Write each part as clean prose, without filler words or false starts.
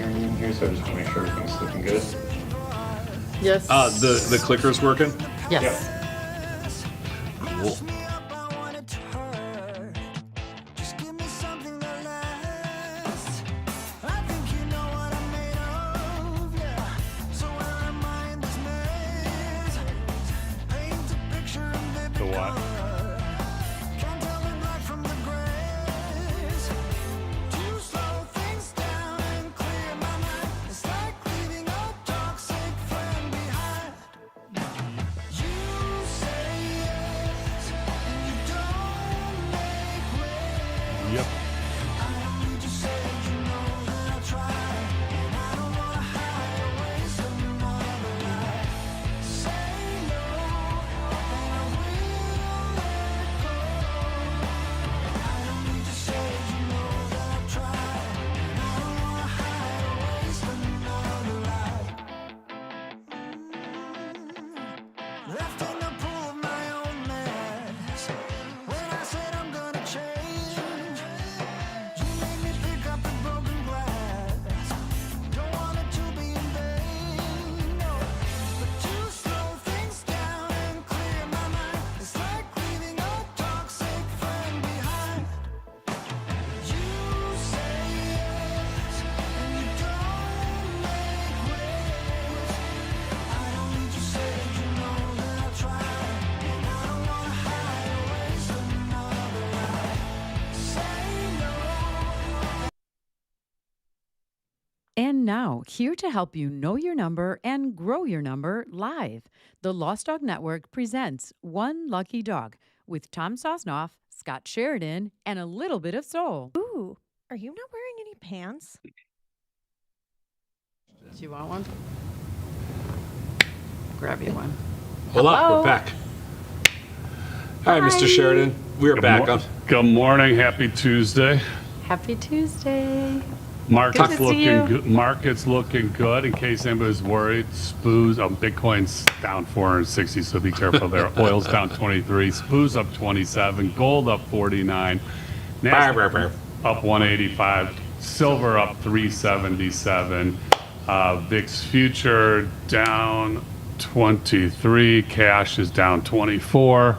screen in here, so I just want to make sure everything's looking good. Yes. The clicker's working? Yes. Cool. The what? Yep. And now, here to help you know your number and grow your number live, the Lost Dog Network presents One Lucky Dog with Tom Sosnoff, Scott Sheridan, and a little bit of soul. Ooh, are you not wearing any pants? Do you want one? Grab you one. Hold up, Hello? we're back. Hi, Mr. Sheridan. We're back. Good morning. Happy Tuesday. Happy Tuesday. Market's Good to see you. looking good. Market's looking good. In case anybody's worried, Bitcoin's down 460, so be careful there. Oil's down 23. SPOO's up 27. Gold up 49. NASDAQ up 185. Silver up 377. VIX future down 23. Cash is down 24.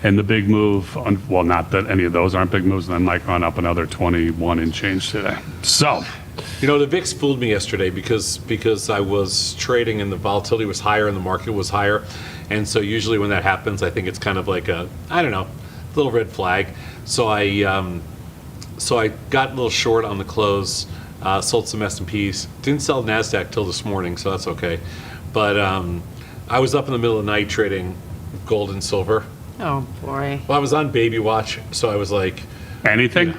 And the big move, well, not that any of those aren't big moves, and then Micron up another 21 and change today. So, You know, the VIX fooled me yesterday because I was trading and the volatility was higher and the market was higher. And so usually when that happens, I think it's kind of like a, I don't know, little red flag. So I got a little short on the close, sold some S&Ps. Didn't sell NASDAQ till this morning, so that's okay. But I was up in the middle of the night trading gold and silver. Oh, boy. Well, I was on baby watch, so I was like, anything?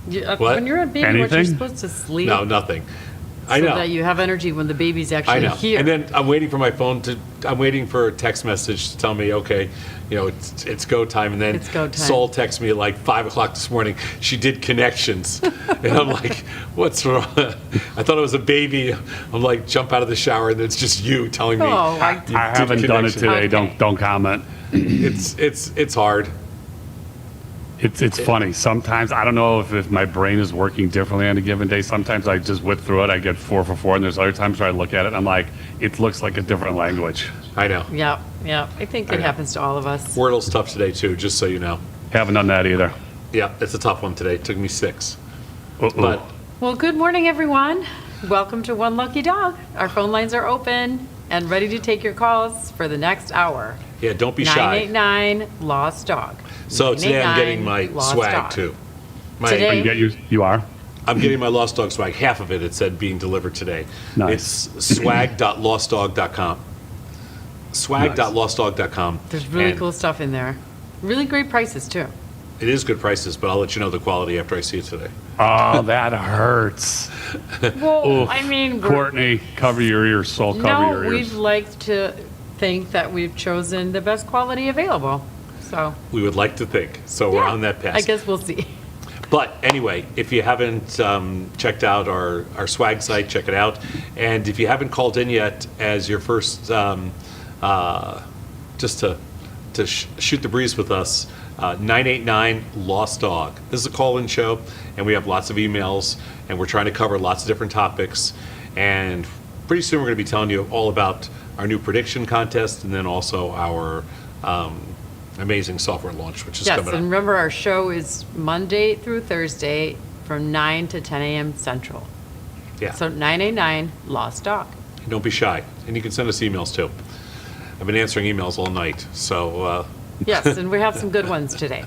What? When you're on baby watch, you're Anything? supposed to sleep. no, nothing. So I know. that you have energy when the baby's I actually know. here. And then I'm waiting for I'm waiting for a text message to tell me, okay, you know, it's go time. And then It's go time. Sol texts me at like 5 o'clock this morning. She did connections. And I'm like, what's wrong? I thought it was a baby. I'm like, jump out of the shower, and it's just you telling me. Oh, I you I did haven't done it connection. today. Okay. Don't comment. It's hard. It's funny. Sometimes, I don't know if my brain is working differently on a given day. Sometimes I just whip through it. I get 4 for 4. And there's other times where I look at it and I'm like, it looks like a different language. I know. Yeah. I think it happens to all of us. Wordle's tough today, too, just so you know. Haven't done that either. Yeah, it's a tough one today. It took me 6. Uh-oh. But Well, good morning, everyone. Welcome to One Lucky Dog. Our phone lines are open and ready to take your calls for the next hour. yeah, don't be shy. 989 Lost Dog. So today I'm getting 989 my Lost swag, Dog. too. Today? You are? I'm getting my Lost Dog swag. Half of it said being delivered today. Nice. It's swag.lostdog.com. Swag.lostdog.com. There's really And cool stuff in there. Really great prices, too. It is good prices, but I'll let you know the quality after I see it today. Oh, that hurts. Well, Oof. I mean, Courtney, cover your ears. Soul, cover your we'd ears. like to think that we've chosen the best quality available. So, We would like to think. So we're yeah, on that path. I guess we'll see. But anyway, if you haven't checked out our swag site, check it out. And if you haven't called in yet as your first, just to shoot the breeze with us, 989 Lost Dog. This is a call-in show, and we have lots of emails, and we're trying to cover lots of different topics. And pretty soon we're going to be telling you all about our new prediction contest and then also our amazing software launch, which is Yes, coming and up. remember our show is Monday through Thursday from 9 to 10 a.m. Central. Yeah. So 989 Lost Dog. Don't be shy. And you can send us emails too. I've been answering emails all night. So, Yes, and we have some good ones today.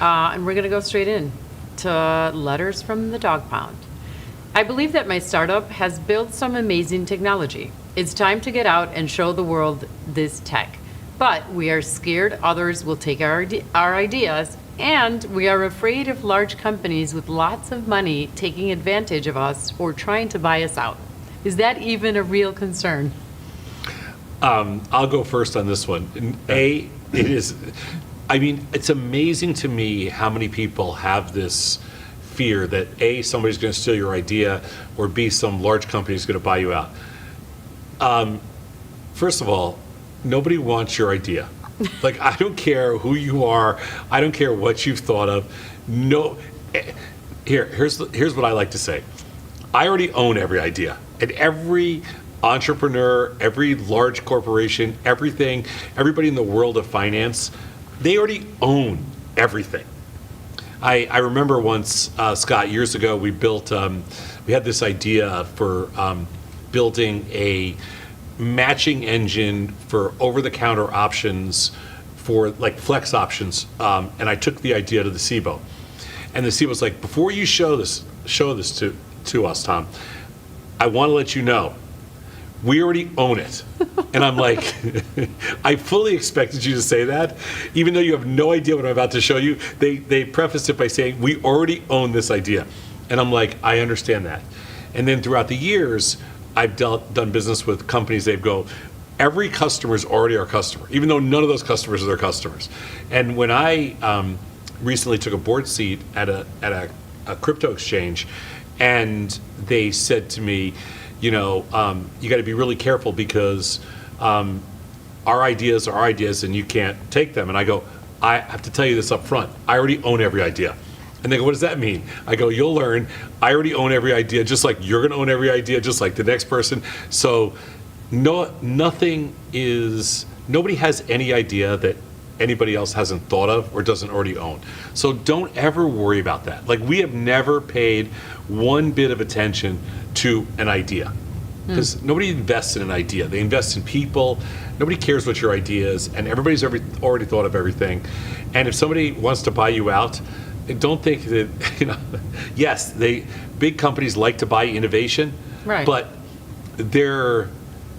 And we're going to go straight in to letters from the dog pound. I believe that my startup has built some amazing technology. It's time to get out and show the world this tech. But we are scared others will take our ideas, and we are afraid of large companies with lots of money taking advantage of us or trying to buy us out. Is that even a real concern? I'll go first on this one. It is, I mean, it's amazing to me how many people have this fear that A, somebody's going to steal your idea, or B, some large company is going to buy you out. First of all, nobody wants your idea. Like, I don't care who you are. I don't care what you've thought of. No, here's what I like to say. I already own every idea, and every entrepreneur, every large corporation, everything, everybody in the world of finance, they already own everything. I remember once, Scott, years ago, we had this idea for building a matching engine for over-the-counter options for like flex options, and I took the idea to the SIBO. And the SIBO was like, before you show this to us, Tom, I want to let you know, we already own it. And I'm like, I fully expected you to say that, even though you have no idea what I'm about to show you. They prefaced it by saying, we already own this idea. And I'm like, I understand that. And then throughout the years, I've done business with companies. They go, every customer is already our customer, even though none of those customers are their customers. And when I recently took a board seat at a crypto exchange, and they said to me, you know, you got to be really careful because our ideas are our ideas and you can't take them. And I go, I have to tell you this up front. I already own every idea. And they go, what does that mean? I go, you'll learn. I already own every idea, just like you're going to own every idea, just like the next person. So nobody has any idea that anybody else hasn't thought of or doesn't already own. So don't ever worry about that. Like, we have never paid one bit of attention to an idea, because nobody invests in an idea. They invest in people. Nobody cares what your idea is, and everybody's already thought of everything. And if somebody wants to buy you out, don't think that, you know, yes, big companies like to buy innovation, Right. but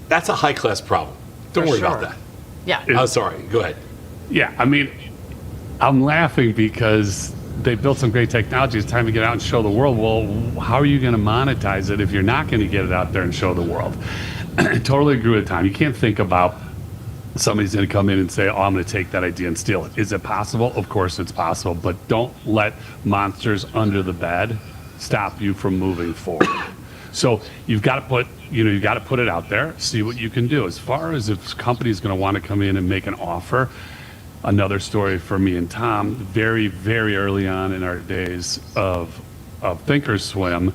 that's a high-class problem. Don't For worry sure. about that. Yeah. Sorry, go ahead. Yeah, I mean, I'm laughing because they built some great technology. It's time to get out and show the world. Well, how are you going to monetize it if you're not going to get it out there and show the world? I totally agree with Tom. You can't think about somebody's going to come in and say, oh, I'm going to take that idea and steal it. Is it possible? Of course it's possible, but don't let monsters under the bed stop you from moving forward. So you've got to put it out there, see what you can do. As far as if company's going to want to come in and make an offer, another story for me and Tom, very, very early on in our days of thinkorswim,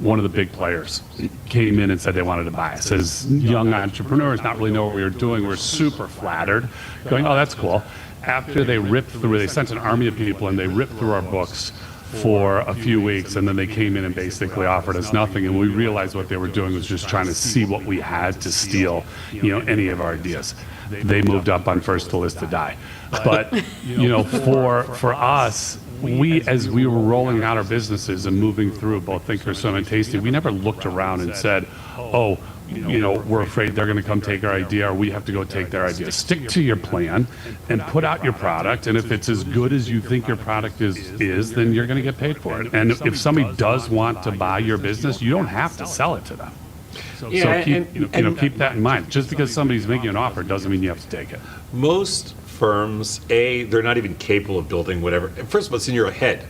one of the big players came in and said they wanted to buy us. As young entrepreneurs, not really know what we were doing, we're super flattered, going, oh, that's cool. After they sent an army of people and they ripped through our books for a few weeks, and then they came in and basically offered us nothing, and we realized what they were doing was just trying to see what we had to steal, any of our ideas. They moved up on first the list to die. But for us, as we were rolling out our businesses and moving through both thinkorswim and Tasty, we never looked around and said, oh, we're afraid they're going to come take our idea, or we have to go take their idea. Stick to your plan and put out your product, and if it's as good as you think your product is, then you're going to get paid for it. And if somebody does want to buy your business, you don't have to sell it to them. So keep that in mind. Just because somebody's making an offer doesn't mean you have to take it. Most firms, they're not even capable of building whatever. First of all, it's in your head.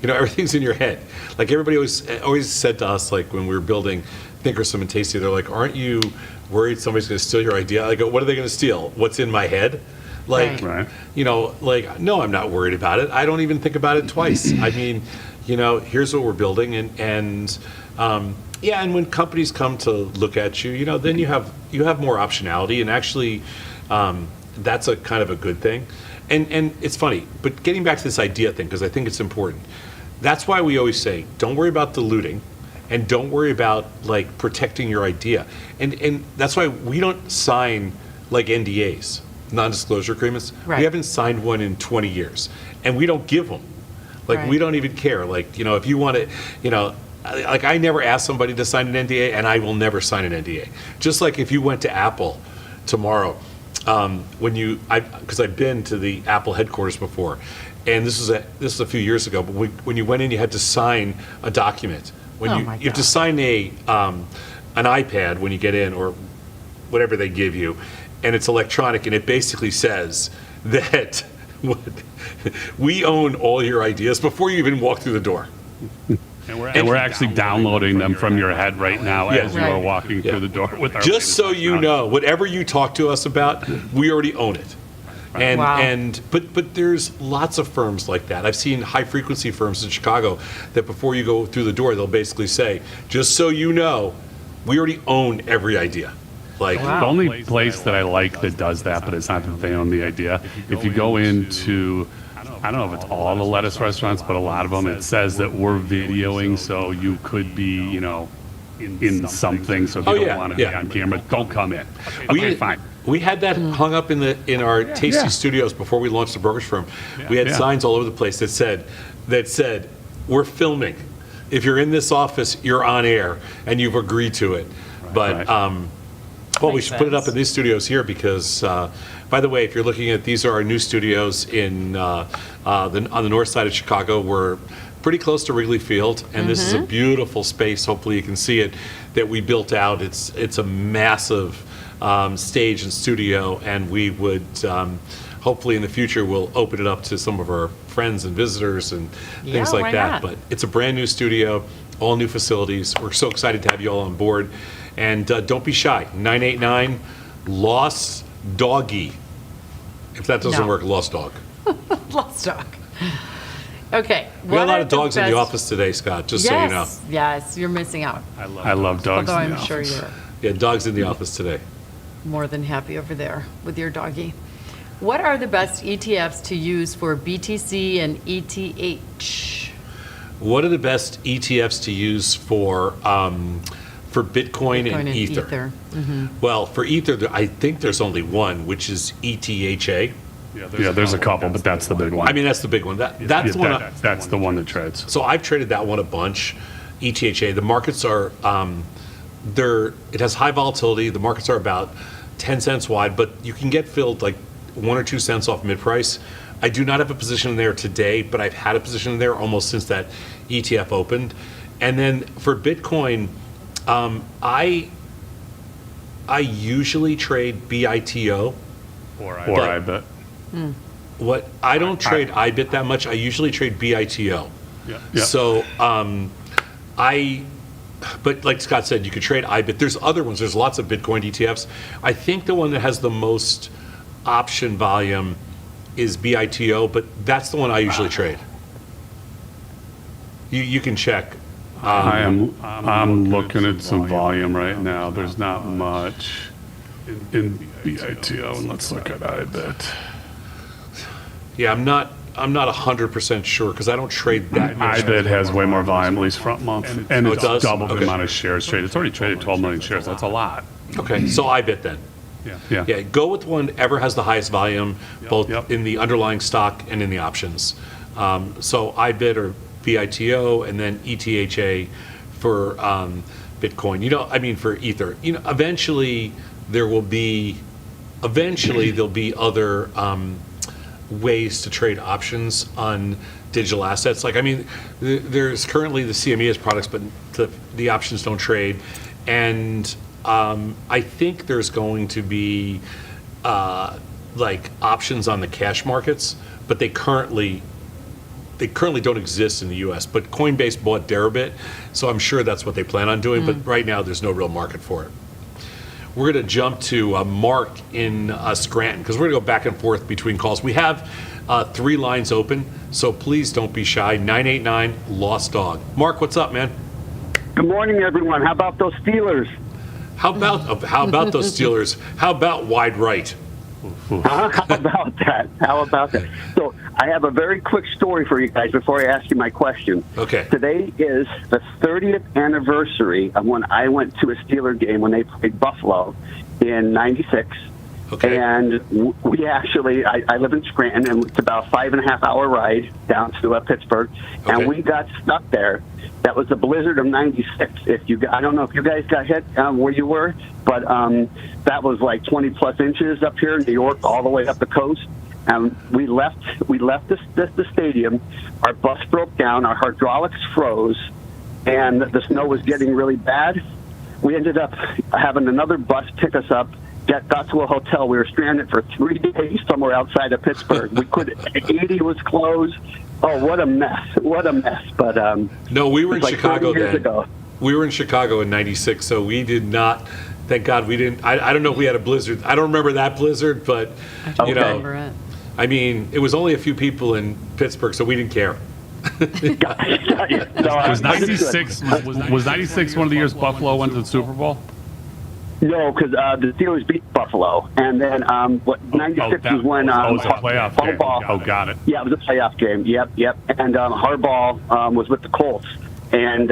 Everything's in your head. Like, everybody always said to us, like, when we were building thinkorswim and Tasty, they're like, aren't you worried somebody's going to steal your idea? I go, what are they going to steal? What's in my head? Like, Right. No, I'm not worried about it. I don't even think about it twice. I mean, here's what we're building, and Yeah, and when companies come to look at you, then you have more optionality, and actually, that's a kind of a good thing. And it's funny, but getting back to this idea thing, because I think it's important. That's why we always say, don't worry about diluting, and don't worry about like protecting your idea. And that's why we don't sign like NDAs, non-disclosure agreements. Right. We haven't signed one in 20 years, and we don't give them. Like Right. we don't even care. Like if you want to, like I never ask somebody to sign an NDA, and I will never sign an NDA. Just like if you went to Apple tomorrow, because I've been to the Apple headquarters before, and this is a few years ago. But when you went in, you had to sign a document. You have to sign an iPad when you get in, or whatever they give you, and it's electronic, and it basically says that we own all your ideas before you even walk through the door. And we're actually downloading them from your head right now as you Right. are walking through the door with our. Just so you know, whatever you talk to us about, we already own it. And Wow. but there's lots of firms like that. I've seen high frequency firms in Chicago that before you go through the door, they'll basically say, just so you know, we already own every idea. Like The only place that I like that does that, but it's not that they own the idea. If you go into, I don't know if it's all the lettuce restaurants, but a lot of them, it says that we're videoing, so you could be, in something. So if you don't want to be on camera, don't come in. Okay, fine. We had that hung up in our Tasty Studios before we launched the brokerage firm. We had signs all over the place that said, we're filming. If you're in this office, you're on air, and you've agreed to it. But we should put it up in these studios here because, by the way, if you're looking at, these are our new studios on the north side of Chicago. We're pretty close to Wrigley Field, and this is a beautiful space. Hopefully you can see it, that we built out. It's a massive stage and studio, and we would hopefully in the future we'll open it up to some of our friends and visitors and things like why that. not? But it's a brand new studio, all new facilities. We're so excited to have you all on board, and don't be shy. 989 Lost Doggy. If that doesn't No. work, Lost Dog. Lost dog. Okay. We got a lot of dogs in the office today, Scott, just so you know. Yes, you're missing out. I love dogs. Although in the I'm sure office. you're Yeah, dogs in the office today. more than happy over there with your doggy. What are the best ETFs to use for BTC and ETH? What are the best ETFs to use for Bitcoin and Ether? Well, for Ether, I think there's only one, which is ETHA. Yeah, there's a couple, but that's the big one. I mean, that's the big one. That's the one. That's the one that trades. So I've traded that one a bunch. ETHA. The markets are it has high volatility. The markets are about 10 cents wide, but you can get filled like 1 or 2 cents off mid price. I do not have a position in there today, but I've had a position in there almost since that ETF opened. And then for Bitcoin, I usually trade BITO. Or I bet. What I don't trade IBIT that much. I usually trade BITO. Yeah. So but like Scott said, you could trade IBIT. There's other ones. There's lots of Bitcoin ETFs. I think the one that has the most option volume is BITO, but that's the one I usually trade. You can check. I'm looking at some volume right now. There's not much in BITO, and let's look at IBIT. Yeah, I'm not 100% sure because I don't trade that much. IBIT has way more volume, at least front month, and Oh, it it's does? double the Okay. amount of shares traded. It's already traded 12 million shares. That's a lot. Okay, so IBIT then. Yeah. Yeah, go with whatever has the highest volume, both Yep. in the underlying stock and in the options. So IBIT or BITO, and then ETHA for Bitcoin. For Ether. Eventually there'll be other ways to trade options on digital assets. There's currently the CME products, but the options don't trade. And I think there's going to be options on the cash markets, but they currently don't exist in the U.S. But Coinbase bought Deribit, so I'm sure that's what they plan on doing. But right now, there's no real market for it. We're going to jump to Mark in Scranton because we're going to go back and forth between calls. We have 3 lines open, so please don't be shy. 989 Lost Dog. Mark, what's up, man? Good morning, everyone. How about those Steelers? How about those Steelers? How about wide right? How about that? How about that? So I have a very quick story for you guys before I ask you my question. Okay. Today is the 30th anniversary of when I went to a Steeler game when they played Buffalo in '96. Okay. And we actually, I live in Scranton, and it's about a 5.5 hour ride down to Pittsburgh, Okay. and we got stuck there. That was the blizzard of '96. I don't know if you guys got hit where you were, but that was like 20 plus inches up here in New York, all the way up the coast. And we left the stadium. Our bus broke down. Our hydraulics froze, and the snow was getting really bad. We ended up having another bus pick us up. Got to a hotel. We were stranded for 3 days somewhere outside of Pittsburgh. We could. 80 was closed. Oh, what a mess! What a mess! But no, we were in like Chicago 30 years then. ago. We were in Chicago in '96, so we did not. Thank God we didn't. I don't know if we had a blizzard. I don't remember that blizzard, but I you don't know, remember it. I mean, it was only a few people in Pittsburgh, so we didn't care. Was 96 was 96 one of the years Buffalo went to the Super Bowl? No, because the Steelers beat Buffalo, and then '96 was when it was a playoff game. Harbaugh. Oh, got it. Yeah, it was a playoff game. Yep. And Harbaugh was with the Colts, and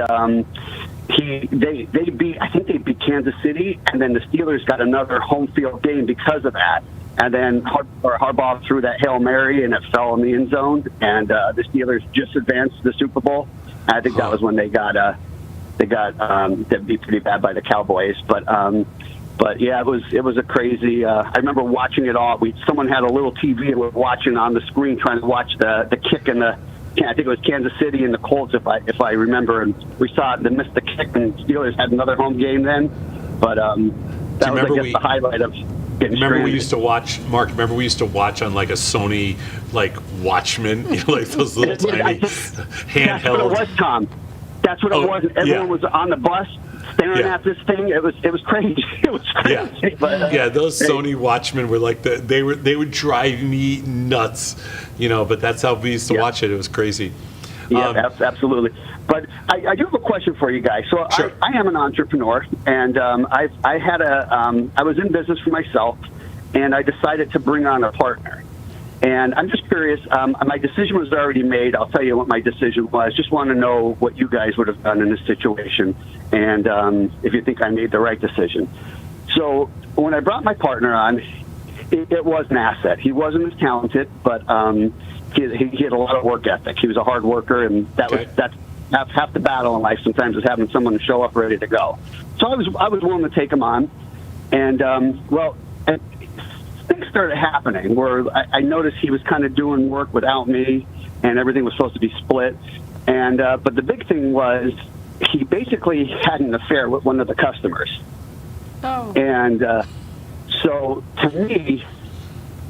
they beat. I think they beat Kansas City, and then the Steelers got another home field game because of that. And then Harbaugh threw that Hail Mary, and it fell in the end zone, and the Steelers just advanced to the Super Bowl. And I think that was when they got beat pretty bad by the Cowboys, but yeah, it was a crazy. I remember watching it all. Someone had a little TV and was watching on the screen, trying to watch the kick and I think it was Kansas City and the Colts, if I remember. And we saw it. They missed the kick, and Steelers had another home game then. But that was, I guess, the highlight of getting Remember we stranded. used to watch, Mark, remember we used to watch on like a Sony, like, Watchman, you know, like those little tiny That's what it handheld. was, Tom. That's what it was. And everyone was on the bus staring at this thing. It was crazy. It was crazy. Yeah, But, yeah. Those Sony Watchmen were like they would drive me nuts, you know. But that's how we used to watch it. It was crazy. Yeah, absolutely. But I do have a question for you guys. So Sure. I am an entrepreneur, and I was in business for myself, and I decided to bring on a partner. And I'm just curious. My decision was already made. I'll tell you what my decision was. Just want to know what you guys would have done in this situation, and if you think I made the right decision. So when I brought my partner on, it was an asset. He wasn't as talented, but he had a lot of work ethic. He was a hard worker, and that's half the battle in life. Sometimes is having someone show up ready to go. So I was willing to take him on, and and things started happening where I noticed he was kind of doing work without me, and everything was supposed to be split. And but the big thing was he basically had an affair with one of the customers. Oh. And so to me,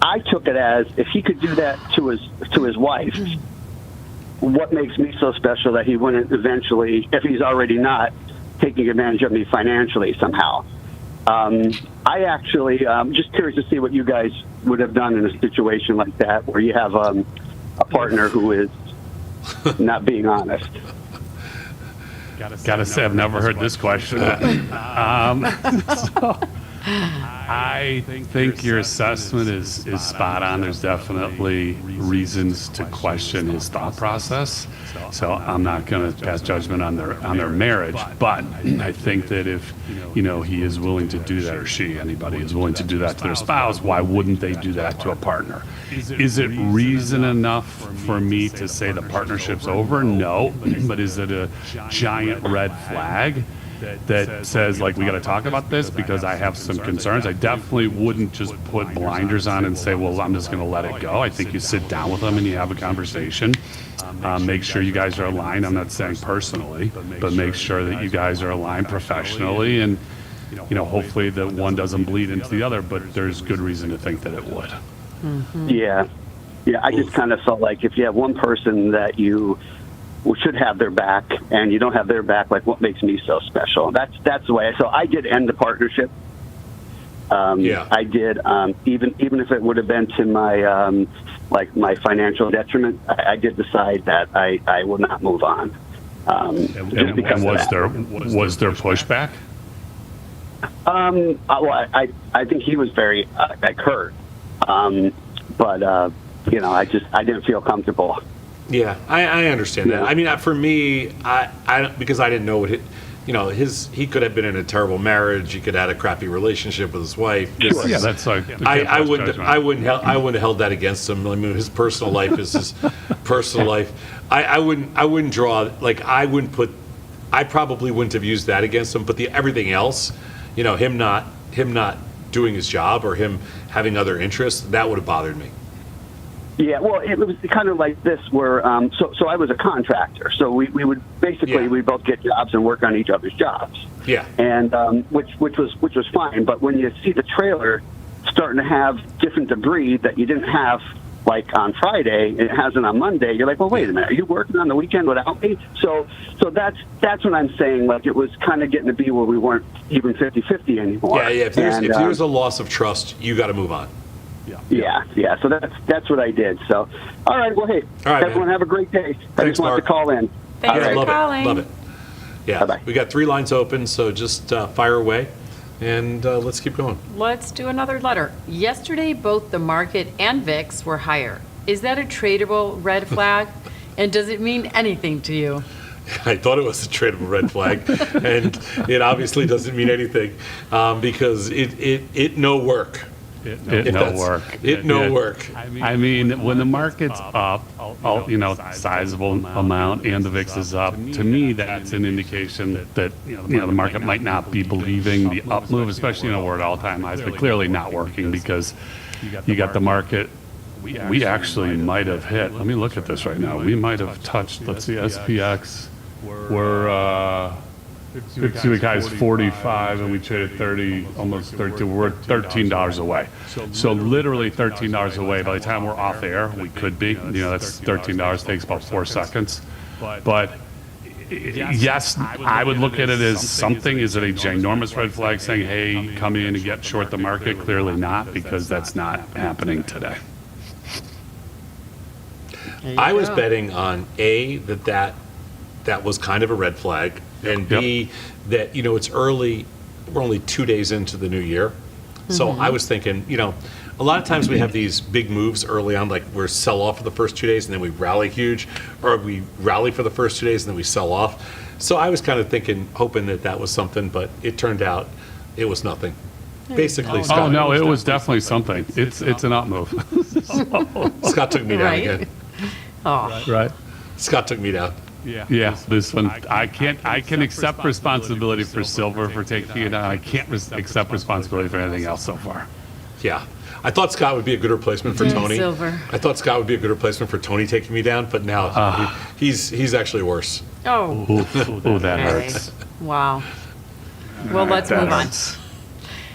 I took it as if he could do that to his wife, what makes me so special that he wouldn't eventually, if he's already not, taking advantage of me financially somehow. I actually just curious to see what you guys would have done in a situation like that, where you have a partner who is not being honest. Gotta say, I've never heard this question. I think your assessment is spot on. There's definitely reasons to question his thought process. So I'm not going to pass judgment on their marriage, but I think that if he is willing to do that, or anybody is willing to do that to their spouse, why wouldn't they do that to a partner? Is it reason enough for me to say the partnership's over? No, but is it a giant red flag that says, like, we got to talk about this because I have some concerns? I definitely wouldn't just put blinders on and say, well, I'm just going to let it go. I think you sit down with them and you have a conversation. Make sure you guys are aligned. I'm not saying personally, but make sure that you guys are aligned professionally, and hopefully that one doesn't bleed into the other, but there's good reason to think that it would. Mm-hmm. Yeah. I just kind of felt like if you have one person that you should have their back, and you don't have their back, like, what makes me so special? That's the way. So I did end the partnership. I did, even if it would have been to my my financial detriment. I did decide that I will not move on. And because of was that. was there pushback? Well, I think he was very hurt, but I didn't feel comfortable. Yeah, I understand that. I mean, for me, I because I didn't know what he could have been in a terrible marriage. He could have had a crappy relationship with his wife. Yeah, that's like I wouldn't have held that against him. I mean, his personal life is his personal life. I wouldn't draw like I probably wouldn't have used that against him. But everything else, him not doing his job or him having other interests, that would have bothered me. Yeah, well, it was kind of like this where, so I was a contractor. So we would basically, we both get jobs and work on each other's jobs. Yeah. And which was fine. But when you see the trailer starting to have different debris that you didn't have like on Friday, and it hasn't on Monday, you're like, well, wait a minute, are you working on the weekend without me? So that's what I'm saying. Like, it was kind of getting to be where we weren't even 50-50 anymore. Yeah. If there's a loss of trust, you got to move on. Yeah. So that's what I did. So, all right. Well, hey, everyone, have a great day. I just want to call in. Thanks for calling. Love it. Yeah. Bye-bye. We got 3 lines open, so just fire away, and let's keep going. Let's do another letter. Yesterday, both the market and VIX were higher. Is that a tradable red flag? And does it mean anything to you? I thought it was a tradable red flag, and it obviously doesn't mean anything because it no work. It no work. I mean, when the market's up, sizable amount, and the VIX is up, to me, that's an indication that the market might not be believing the up move, especially we're at all-time highs, but clearly not working because you got the market. We actually might have hit. Let me look at this right now. We might have touched. Let's see, SPX. We're 52-week high is 45, and we traded 30, almost 32. We're $13 away. So literally $13 away. By the time we're off air, we could be. That's $13. Takes about 4 seconds. But yes, I would look at it as something. Is it a ginormous red flag saying, "Hey, come in and get short the market"? Clearly not, because that's not happening today. I was betting on that was kind of a red flag, and B, that it's early. We're only 2 days into the new year, so I was thinking, a lot of times we have these big moves early on, like we're sell off for the first 2 days and then we rally huge, or we rally for the first 2 days and then we sell off. So I was kind of hoping that was something, but it turned out it was nothing. Basically, Scott. Oh no, it was definitely something. It's an up move. Scott took me down again. Oh. Right. Scott took me down. Yeah, this one I can accept responsibility for silver for taking it down. I can't accept responsibility for anything else so far. Yeah, I thought Scott would be a good replacement for Tony. Silver. I thought Scott would be a good replacement for Tony taking me down, but now he's actually worse. Oh. Ooh, that hurts. Wow. Well, let's move on. Hurts.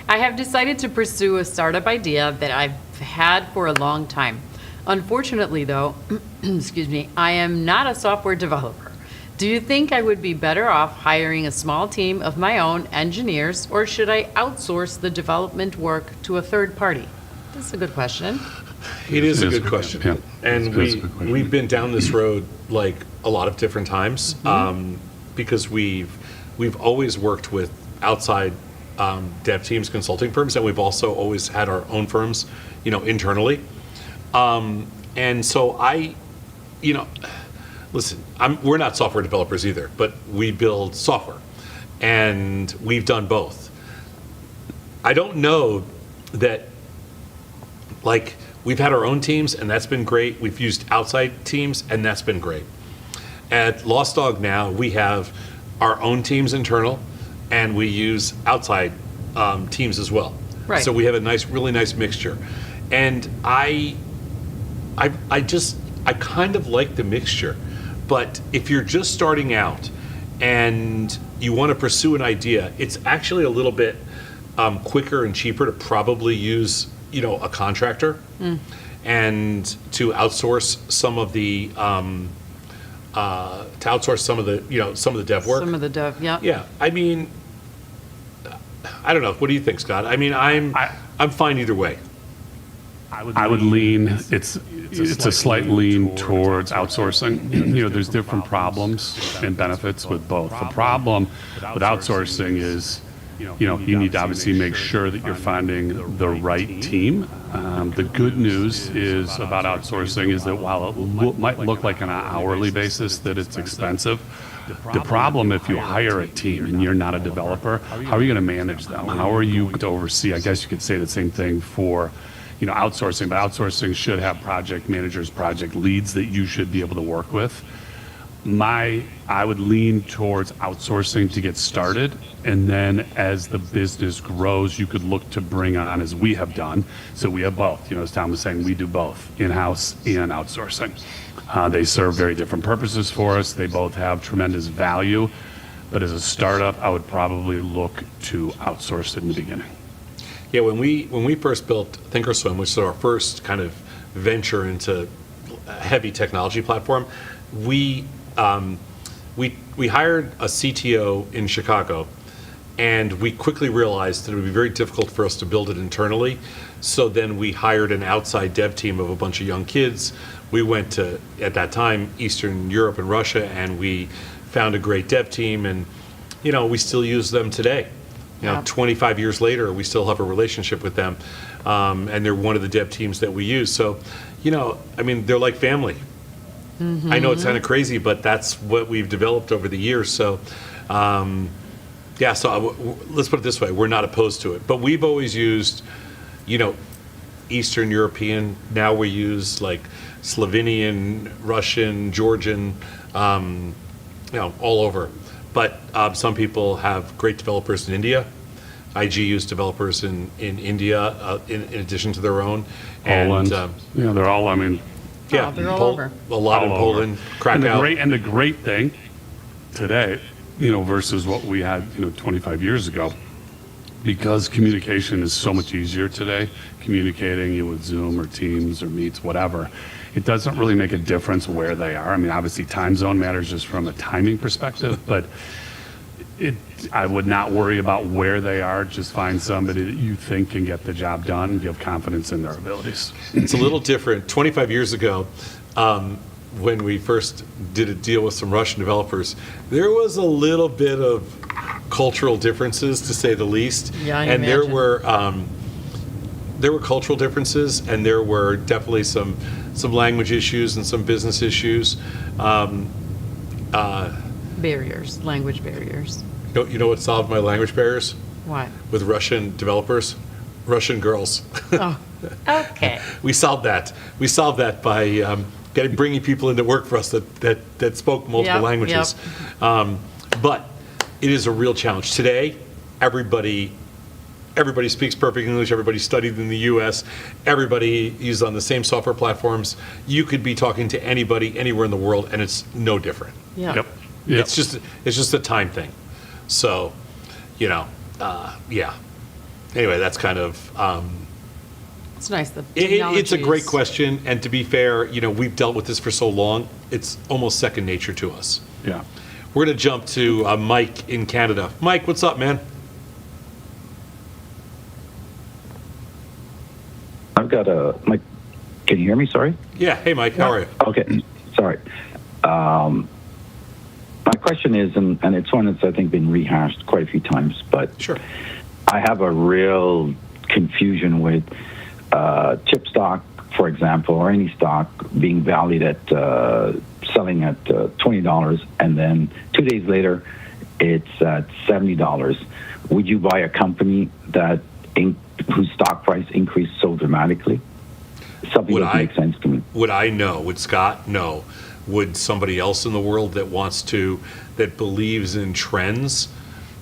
I have decided to pursue a startup idea that I've had for a long time. Unfortunately, though, excuse me, I am not a software developer. Do you think I would be better off hiring a small team of my own engineers, or should I outsource the development work to a third party? That's a good question. It is a good question. Yeah. And we've been down this road like a lot of different times because we've always worked with outside dev teams, consulting firms, and we've also always had our own firms, internally. And so listen, we're not software developers either, but we build software, and we've done both. I don't know that, we've had our own teams, and that's been great. We've used outside teams, and that's been great. At Lost Dog now, we have our own teams internal, and we use outside teams as well. Right. So we have a really nice mixture. And I kind of like the mixture, but if you're just starting out and you want to pursue an idea, it's actually a little bit quicker and cheaper to probably use, a contractor and to outsource some of the some of the dev work. Some of the dev, yeah. Yeah, I mean, I don't know. What do you think, Scott? I mean, I'm fine either way. I would lean, it's a slight lean towards outsourcing. There's different problems and benefits with both. The problem with outsourcing is, you need to obviously make sure that you're finding the right team. The good news is about outsourcing is that while it might look like on an hourly basis that it's expensive, the problem if you hire a team and you're not a developer, how are you going to manage them? How are you to oversee? I guess you could say the same thing for outsourcing, but outsourcing should have project managers, project leads that you should be able to work with. I would lean towards outsourcing to get started, and then as the business grows, you could look to bring on, as we have done. So we have both. As Tom was saying, we do both in-house and outsourcing. They serve very different purposes for us. They both have tremendous value, but as a startup, I would probably look to outsource it in the beginning. Yeah, when we first built thinkorswim, which is our first kind of venture into a heavy technology platform, we hired a CTO in Chicago, and we quickly realized that it would be very difficult for us to build it internally. So then we hired an outside dev team of a bunch of young kids. We went to, at that time, Eastern Europe and Russia, and we found a great dev team, and we still use them today. 25 years later, we still have a relationship with them, and they're one of the dev teams that we use. So, they're like family. Mm-hmm. I know it's kind of crazy, but that's what we've developed over the years. So, let's put it this way. We're not opposed to it, but we've always used, Eastern European. Now we use like Slovenian, Russian, Georgian, all over. But some people have great developers in India. IG use developers in India in addition to their own. Poland. And, they're all, they're all over. A lot in Poland, Krakow. And the great thing today, versus what we had, 25 years ago, because communication is so much easier today, communicating with Zoom or Teams or Meets, whatever, it doesn't really make a difference where they are. Obviously time zone matters just from a timing perspective, but I would not worry about where they are. Just find somebody that you think can get the job done and you have confidence in their abilities. It's a little different. 25 years ago, when we first did a deal with some Russian developers, there was a little bit of cultural differences, to say the least. Yeah, I and imagine. There were cultural differences, and there were definitely some language issues and some business issues. Barriers, language barriers. You know what solved my language barriers? What? With Russian developers? Russian girls. Oh, okay. We solved that. We solved that by bringing people into work for us that spoke multiple languages. Yep. But it is a real challenge. Today, everybody speaks perfect English. Everybody studied in the U.S. Everybody is on the same software platforms. You could be talking to anybody anywhere in the world, and it's no different. Yeah. Yep. It's just a time thing. So, yeah. Anyway, that's kind of. It's nice. The It's a great technologies- question, and to be fair, we've dealt with this for so long. It's almost second nature to us. Yeah. We're going to jump to Mike in Canada. Mike, what's up, man? I've got Mike, can you hear me? Sorry. Yeah. Hey, Mike. How are you? Okay. Sorry. My question is, and it's one that's I think been rehashed quite a few times, but Sure. I have a real confusion with chip stock, for example, or any stock being valued at selling at $20, and then 2 days later it's at $70. Would you buy a company that whose stock price increased so dramatically? Something that makes sense to me. Would I know? Would Scott know? Would somebody else in the world that believes in trends?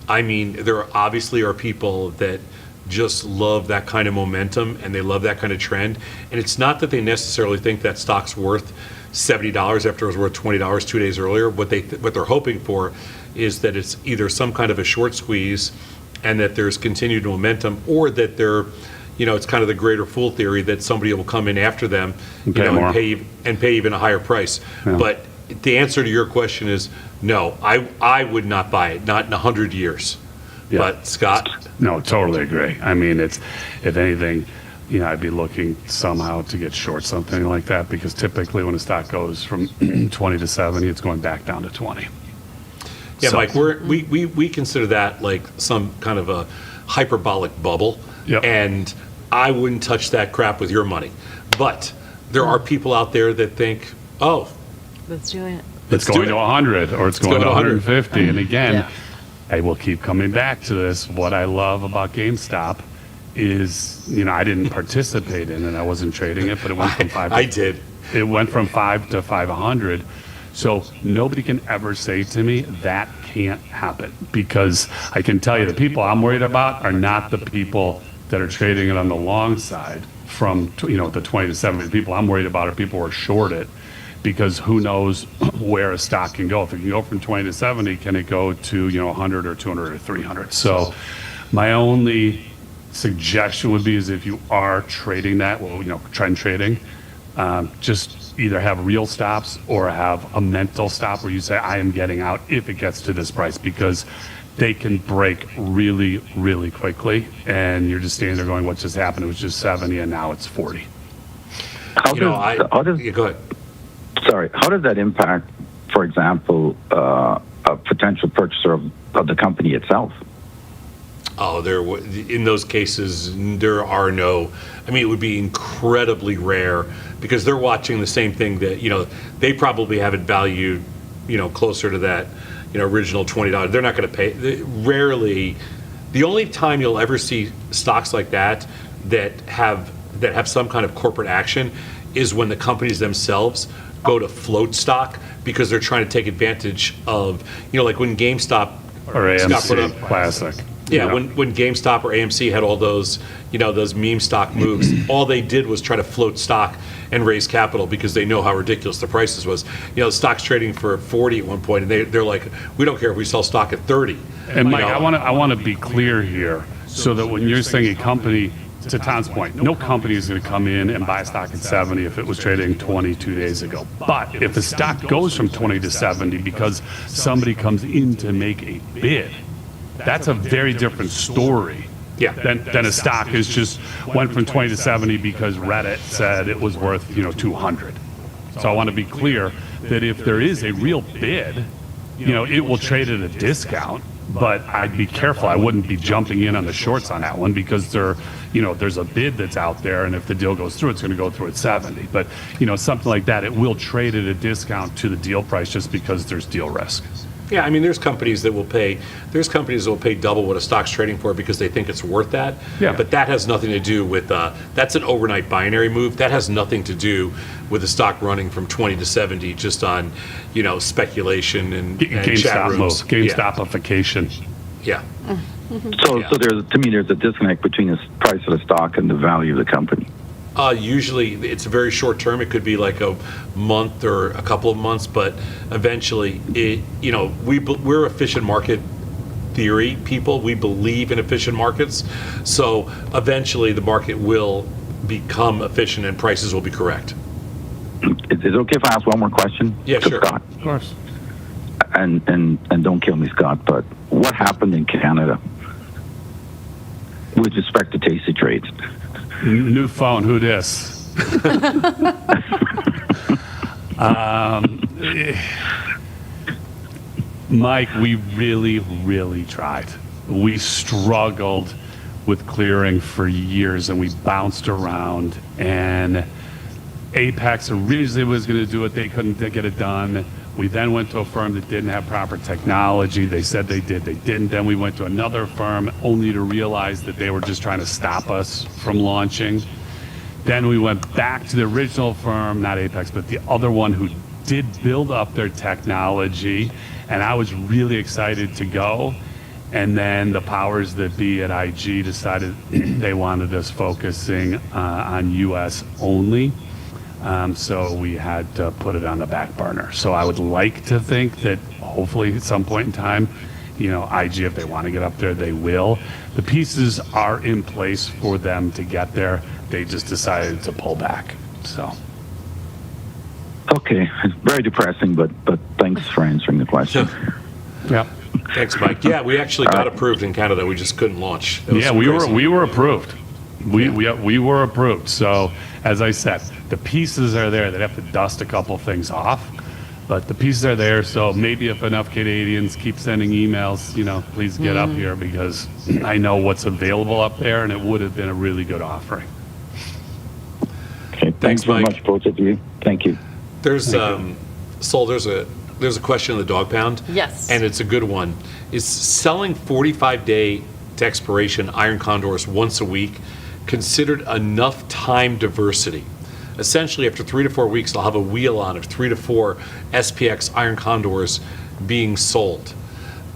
There obviously are people that just love that kind of momentum and they love that kind of trend. And it's not that they necessarily think that stock's worth $70 after it was worth $20 2 days earlier. What they're hoping for is that it's either some kind of a short squeeze and that there's continued momentum, or that it's kind of the greater fool theory that somebody will come in after them, and pay even a higher price. Yeah. But the answer to your question is no. I would not buy it, not in 100 years. Yeah. But Scott? No, totally agree. It's, if anything, I'd be looking somehow to get short something like that, because typically when a stock goes from 20 to 70, it's going back down to 20. Yeah, So- Mike, we consider that like some kind of a hyperbolic bubble, Yep. and I wouldn't touch that crap with your money. But there are people out there that think, oh, Let's do it. It's let's do going it. to 100 or it's going to 150. And again, Yeah. I will keep coming back to this. What I love about GameStop is, I didn't participate in it. I wasn't trading it, but it went from I did. It went from 5 to 500. So nobody can ever say to me that can't happen, because I can tell you the people I'm worried about are not the people that are trading it on the long side from the 20 to 70. People I'm worried about are people who are short it, because who knows where a stock can go. If it can go from 20 to 70, can it go to 100 or 200 or 300? So my only suggestion would be is if you are trading that, trend trading, just either have real stops or have a mental stop where you say, I am getting out if it gets to this price, because they can break really, really quickly. And you're just standing there going, what just happened? It was just 70 and now it's 40. How does Yeah, go ahead. Sorry, how does that impact, for example, a potential purchaser of the company itself? Oh, in those cases, there are no. I mean, it would be incredibly rare, because they're watching the same thing that they probably have it valued, closer to that, original $20. They're not going to pay. Rarely, the only time you'll ever see stocks like that have some kind of corporate action is when the companies themselves go to float stock, because they're trying to take advantage of, like when GameStop Or Scott put AMC, up- classic. Yeah, when GameStop or AMC had all those, those meme stock moves, all they did was try to float stock and raise capital, because they know how ridiculous the prices was. The stock's trading for 40 at one point, and they're like, we don't care if we sell stock at 30. And Mike, I want to be clear here, so that when you're saying a company, to Tom's point, no company is going to come in and buy a stock at 70 if it was trading 22 days ago. But if the stock goes from 20 to 70 because somebody comes in to make a bid, that's a very different story. Yeah. Than a stock is just went from 20 to 70 because Reddit said it was worth 200. So I want to be clear that if there is a real bid, it will trade at a discount. But I'd be careful. I wouldn't be jumping in on the shorts on that one, because there's a bid that's out there, and if the deal goes through, it's going to go through at 70. But something like that, it will trade at a discount to the deal price just because there's deal risk. Yeah, I mean, there's companies that will pay double what a stock's trading for because they think it's worth that. Yeah. But that has nothing to do with, that's an overnight binary move. That has nothing to do with the stock running from 20 to 70 just on, speculation and chat GameStop move, rooms. GameStopification. Yeah. So there's a disconnect between the price of the stock and the value of the company. Usually it's very short term. It could be like a month or a couple of months, but eventually we're efficient market theory people. We believe in efficient markets. So eventually the market will become efficient and prices will be correct. Is it okay if I ask one more question? Yeah, to sure. Scott? Of course. And don't kill me, Scott, but what happened in Canada with respect to tastytrade? New phone, who dis? Mike, we really, really tried. We struggled with clearing for years, and we bounced around. And Apex originally was going to do it. They couldn't get it done. We then went to a firm that didn't have proper technology. They said they did. They didn't. Then we went to another firm only to realize that they were just trying to stop us from launching. Then we went back to the original firm, not Apex, but the other one who did build up their technology. And I was really excited to go. And then the powers that be at IG decided they wanted us focusing on US only. So we had to put it on the back burner. So I would like to think that hopefully at some point in time, IG, if they want to get up there, they will. The pieces are in place for them to get there. They just decided to pull back. So. Okay, it's very depressing, but thanks for answering the question. Yeah. Thanks, Mike. Yeah, we actually got approved in Canada. We just couldn't launch. Yeah, we were approved. We were approved. So, as I said, the pieces are there. They'd have to dust a couple things off, but the pieces are there. So maybe if enough Canadians keep sending emails, please get up here, because I know what's available up there, and it would have been a really good offering. Okay, thanks very much, both of you. Thank you. There's Sol, there's a question in the dog pound. Yes. And it's a good one. Is selling 45-day to expiration iron condors once a week considered enough time diversity? Essentially, after 3 to 4 weeks, I'll have a wheel on of 3 to 4 SPX iron condors being sold.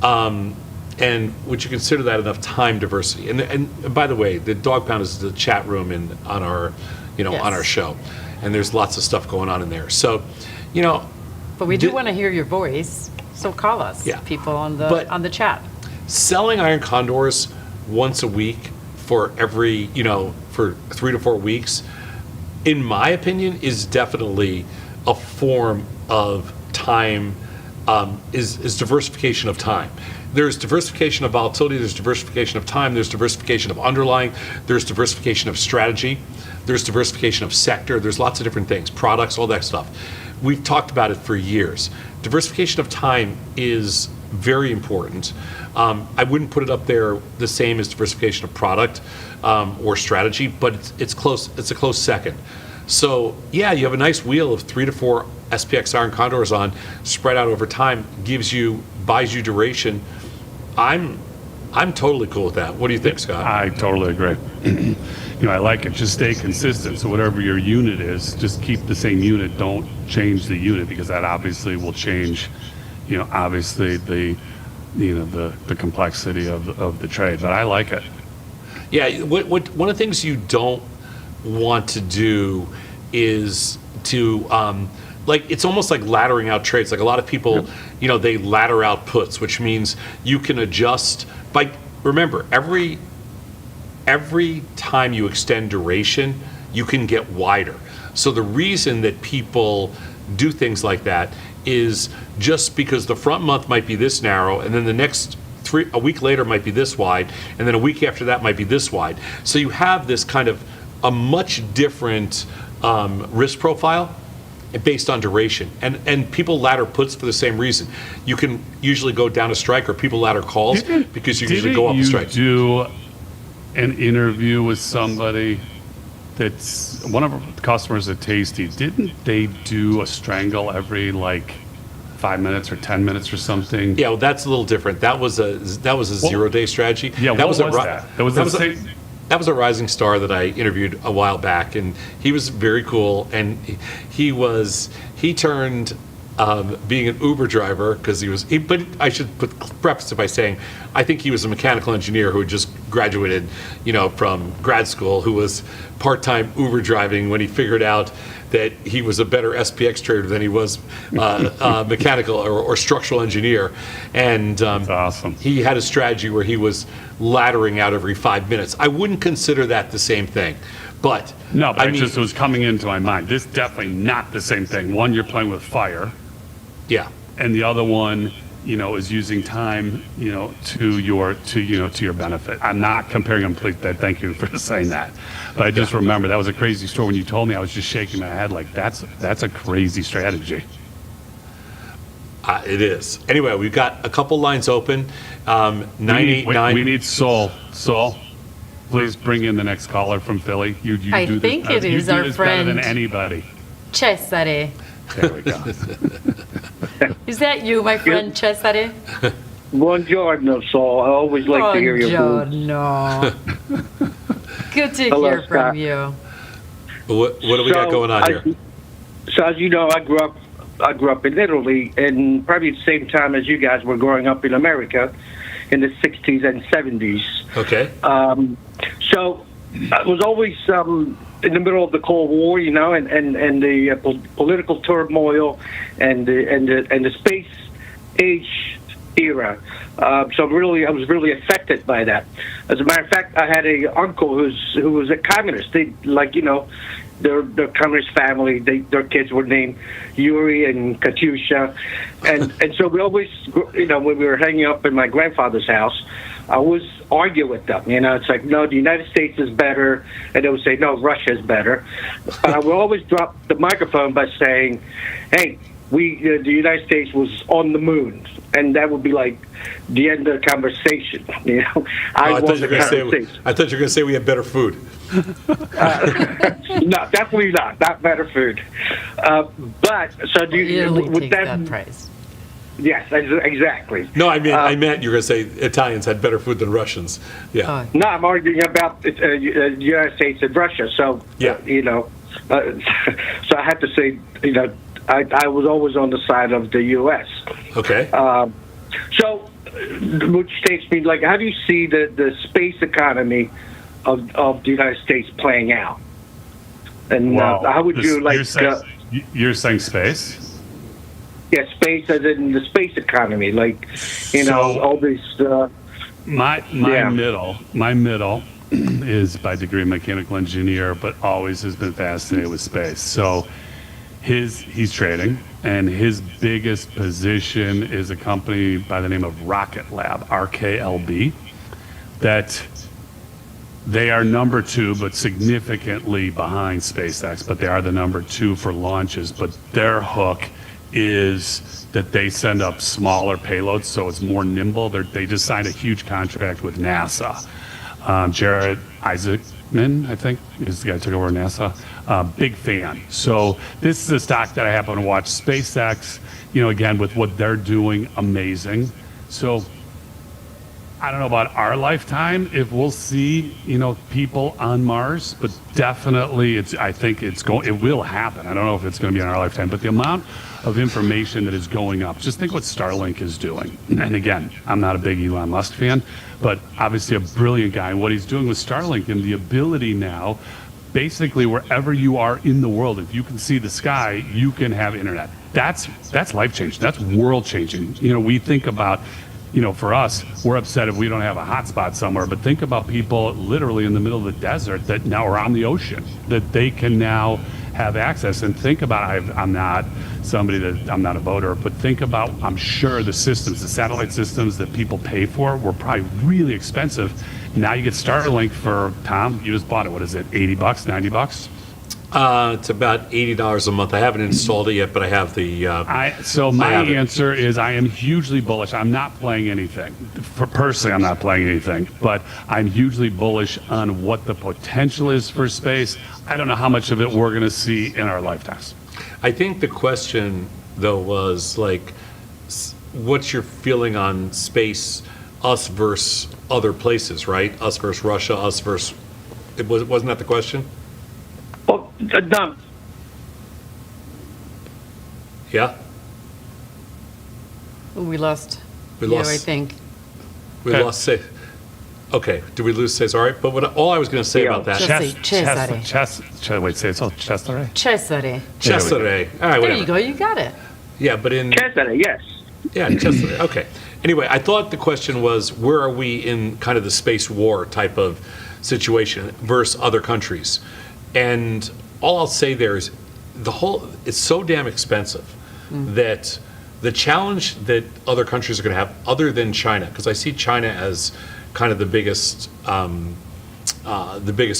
And would you consider that enough time diversity? And by the way, the dog pound is the chat room on our on our show, and there's lots of stuff going on in there. So, But we do want to hear your voice, so call us, people on the chat. Selling iron condors once a week for every, for 3 to 4 weeks, in my opinion, is definitely a form of time, is diversification of time. There's diversification of volatility, there's diversification of time, there's diversification of underlying, there's diversification of strategy, there's diversification of sector, there's lots of different things, products, all that stuff. We've talked about it for years. Diversification of time is very important. I wouldn't put it up there the same as diversification of product or strategy, but it's close. It's a close second. So yeah, you have a nice wheel of 3 to 4 SPX iron condors on, spread out over time, buys you duration. I'm totally cool with that. What do you think, Scott? I totally agree. I like it. Just stay consistent. So whatever your unit is, just keep the same unit. Don't change the unit, because that obviously will change, obviously the complexity of the trade. But I like it. Yeah. One of the things you don't want to do is to it's almost like laddering out trades. Like a lot of people, they ladder out puts, which means you can adjust by. Remember, every time you extend duration, you can get wider. So the reason that people do things like that is just because the front month might be this narrow, and then the next a week later might be this wide, and then a week after that might be this wide. So you have this kind of a much different risk profile based on duration. And people ladder puts for the same reason. You can usually go down a strike, or people ladder calls because you usually go up a strike. Do an interview with somebody that's one of our customers at Tasty? Didn't they do a strangle every 5 minutes or 10 minutes or something? Yeah, well, that's a little different. That was a 0-day strategy. Yeah, that was that? That was a rising star that I interviewed a while back, and he was very cool. And he turned being an Uber driver, because but I should preface it by saying I think he was a mechanical engineer who had just graduated, from grad school, who was part-time Uber driving when he figured out that he was a better SPX trader than he was mechanical or structural engineer. And that's awesome. He had a strategy where he was laddering out every 5 minutes. I wouldn't consider that the same thing. But no, but it was coming into my mind. This is definitely not the same thing. One, you're playing with fire. Yeah. And the other one, is using time, to your benefit. I'm not comparing them to that. Thank you for saying that. But I just remember that was a crazy story. When you told me, I was just shaking my head like, that's a crazy strategy. It is. Anyway, we've got a couple lines open. 989. We need Sol. Sol, please bring in the next caller from Philly. You I do think this, it is you do our this friend better than anybody. Cesare. There we go. Is that you, my friend Cesare? Buongiorno, Sol. I always like to hear your voice. Buongiorno. Good to Hello, hear Scott. from you. What do we got going on here? So as you know, I grew up in Italy, and probably the same time as you guys were growing up in America in the 60s and 70s. Okay. So I was always in the middle of the Cold War, and the political turmoil and the space age era. So I was really affected by that. As a matter of fact, I had a uncle who was a communist. They their communist family. Their kids were named Yuri and Katyusha, and so we always, when we were hanging up in my grandfather's house, I always argue with them. It's like, no, the United States is better, and they would say, no, Russia is better. But I would always drop the microphone by saying, hey, the United States was on the moon, and that would be like the end of the conversation. I thought you were going to say we had better food. No, definitely not better food. But so do you? Italy Would takes that prize. Yes, exactly. No, I meant you were going to say Italians had better food than Russians. Yeah. No, I'm arguing about the United States and Russia. So yeah, so I have to say, I was always on the side of the U.S. Okay. So, which takes me, like, how do you see the space economy of the United States playing out? And how would you like? You're saying space? Yeah, space as in the space economy, like all these. My middle is by degree mechanical engineer, but always has been fascinated with space. So he's trading, and his biggest position is a company by the name of Rocket Lab, RKLB, that they are number 2, but significantly behind SpaceX, but they are the number 2 for launches. But their hook is that they send up smaller payloads, so it's more nimble. They just signed a huge contract with NASA. Jared Isaacman, I think, is the guy who took over NASA. Big fan. So this is a stock that I happen to watch. SpaceX, again, with what they're doing, amazing. So I don't know about our lifetime if we'll see, people on Mars, but definitely I think it will happen. I don't know if it's going to be in our lifetime, but the amount of information that is going up, just think what Starlink is doing. And again, I'm not a big Elon Musk fan, but obviously a brilliant guy. And what he's doing with Starlink and the ability now, basically wherever you are in the world, if you can see the sky, you can have internet. That's life-changing. That's world-changing. We think about, for us, we're upset if we don't have a hotspot somewhere, but think about people literally in the middle of the desert that now are on the ocean, that they can now have access. And think about, I'm not a voter, but think about, I'm sure the satellite systems that people pay for were probably really expensive. Now you get Starlink for, Tom, you just bought it, what is it, $80, $90? It's about $80 a month. I haven't installed it yet, but I have the. My answer is I am hugely bullish. I'm not playing anything. Personally, I'm not playing anything, but I'm hugely bullish on what the potential is for space. I don't know how much of it we're going to see in our lifetimes. I think the question, though, was like, what's your feeling on space, us versus other places, right? Us versus Russia, us versus. Wasn't that the question? Well, no. Yeah? We lost. We lost. I think. We lost. Okay. Did we lose Cesare? All right. But all I was going to say about that. Cesare. Wait, say it's all Cesare? Cesare. Cesare. All right. There you go. You got it. Yeah, but in. Cesare, yes. Yeah, Cesare. Okay. Anyway, I thought the question was, where are we in kind of the space war type of situation versus other countries? And all I'll say there is it's so damn expensive that the challenge that other countries are going to have, other than China, because I see China as kind of the biggest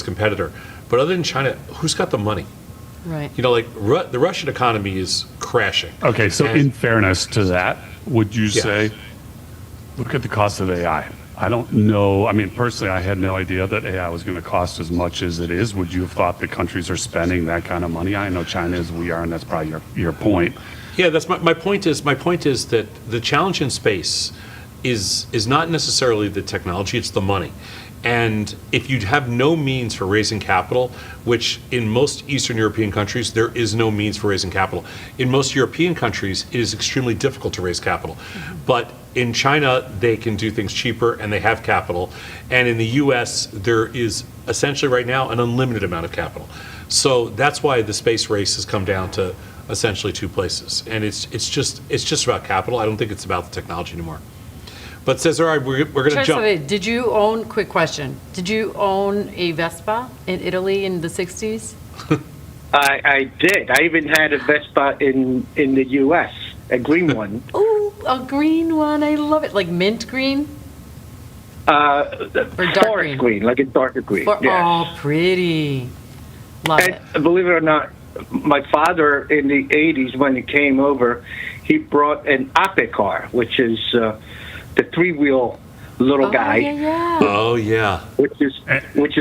competitor, but other than China, who's got the money? Right. The Russian economy is crashing. Okay, so in fairness to that, would you say, look at the cost of AI? I don't know. I mean, personally, I had no idea that AI was going to cost as much as it is. Would you have thought that countries are spending that kind of money? I know China is, we are, and that's probably your point. Yeah, that's my point is that the challenge in space is not necessarily the technology, it's the money. And if you have no means for raising capital, which in most Eastern European countries, there is no means for raising capital. In most European countries, it is extremely difficult to raise capital. But in China, they can do things cheaper and they have capital. And in the US, there is essentially right now an unlimited amount of capital. So that's why the space race has come down to essentially two places. And it's just about capital. I don't think it's about the technology anymore. But Cesare, we're going to jump. Did you own, quick question, did you own a Vespa in Italy in the 60s? I did. I even had a Vespa in the U.S., a green one. Ooh, a green one. I love it. Like mint green? dark forest green, like a darker green. Oh, pretty. Love it. And believe it or not, my father in the 80s, when he came over, he brought an Ape car, which is the three-wheel little guy. Yeah. Oh, yeah. Which is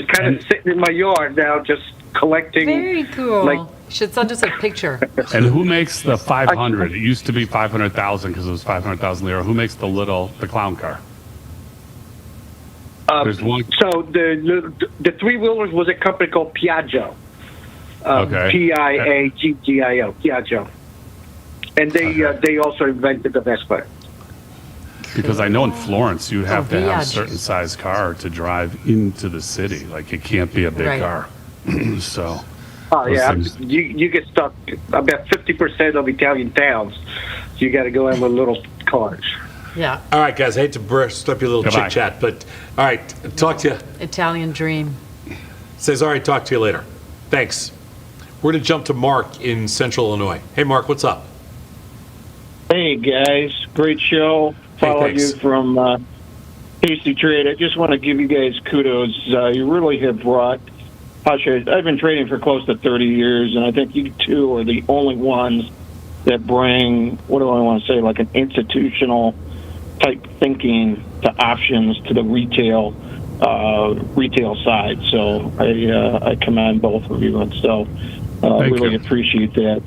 kind of sitting in my yard now, just collecting. Very cool. Like, should send us a picture. And who makes the 500? It used to be 500,000 because it was 500,000 lira. Who makes the clown car? There's one. So the three-wheelers was a company called Piaggio. Okay. Piaggio, Piaggio. And they also invented the Vespa. Because I know in Florence you have to have a Viaggio. certain size car to drive into the city. Like it can't be a big Right. car. So. Oh yeah, those things- you get stuck. About 50% of Italian towns, you got to go in with little cars. Yeah. All right, guys, I hate to burst up your little Goodbye. chit-chat, but all right, talk to you. Italian dream. Cesare, talk to you later. Thanks. We're going to jump to Mark in Central Illinois. Hey, Mark, what's up? Hey guys, great show. Follow thanks. you from tastytrade. I just want to give you guys kudos. You really have brought. I've been trading for close to 30 years, and I think you two are the only ones that bring, what do I want to say, like an institutional type thinking to options to the retail side. So I commend both of you, and so really you. appreciate that.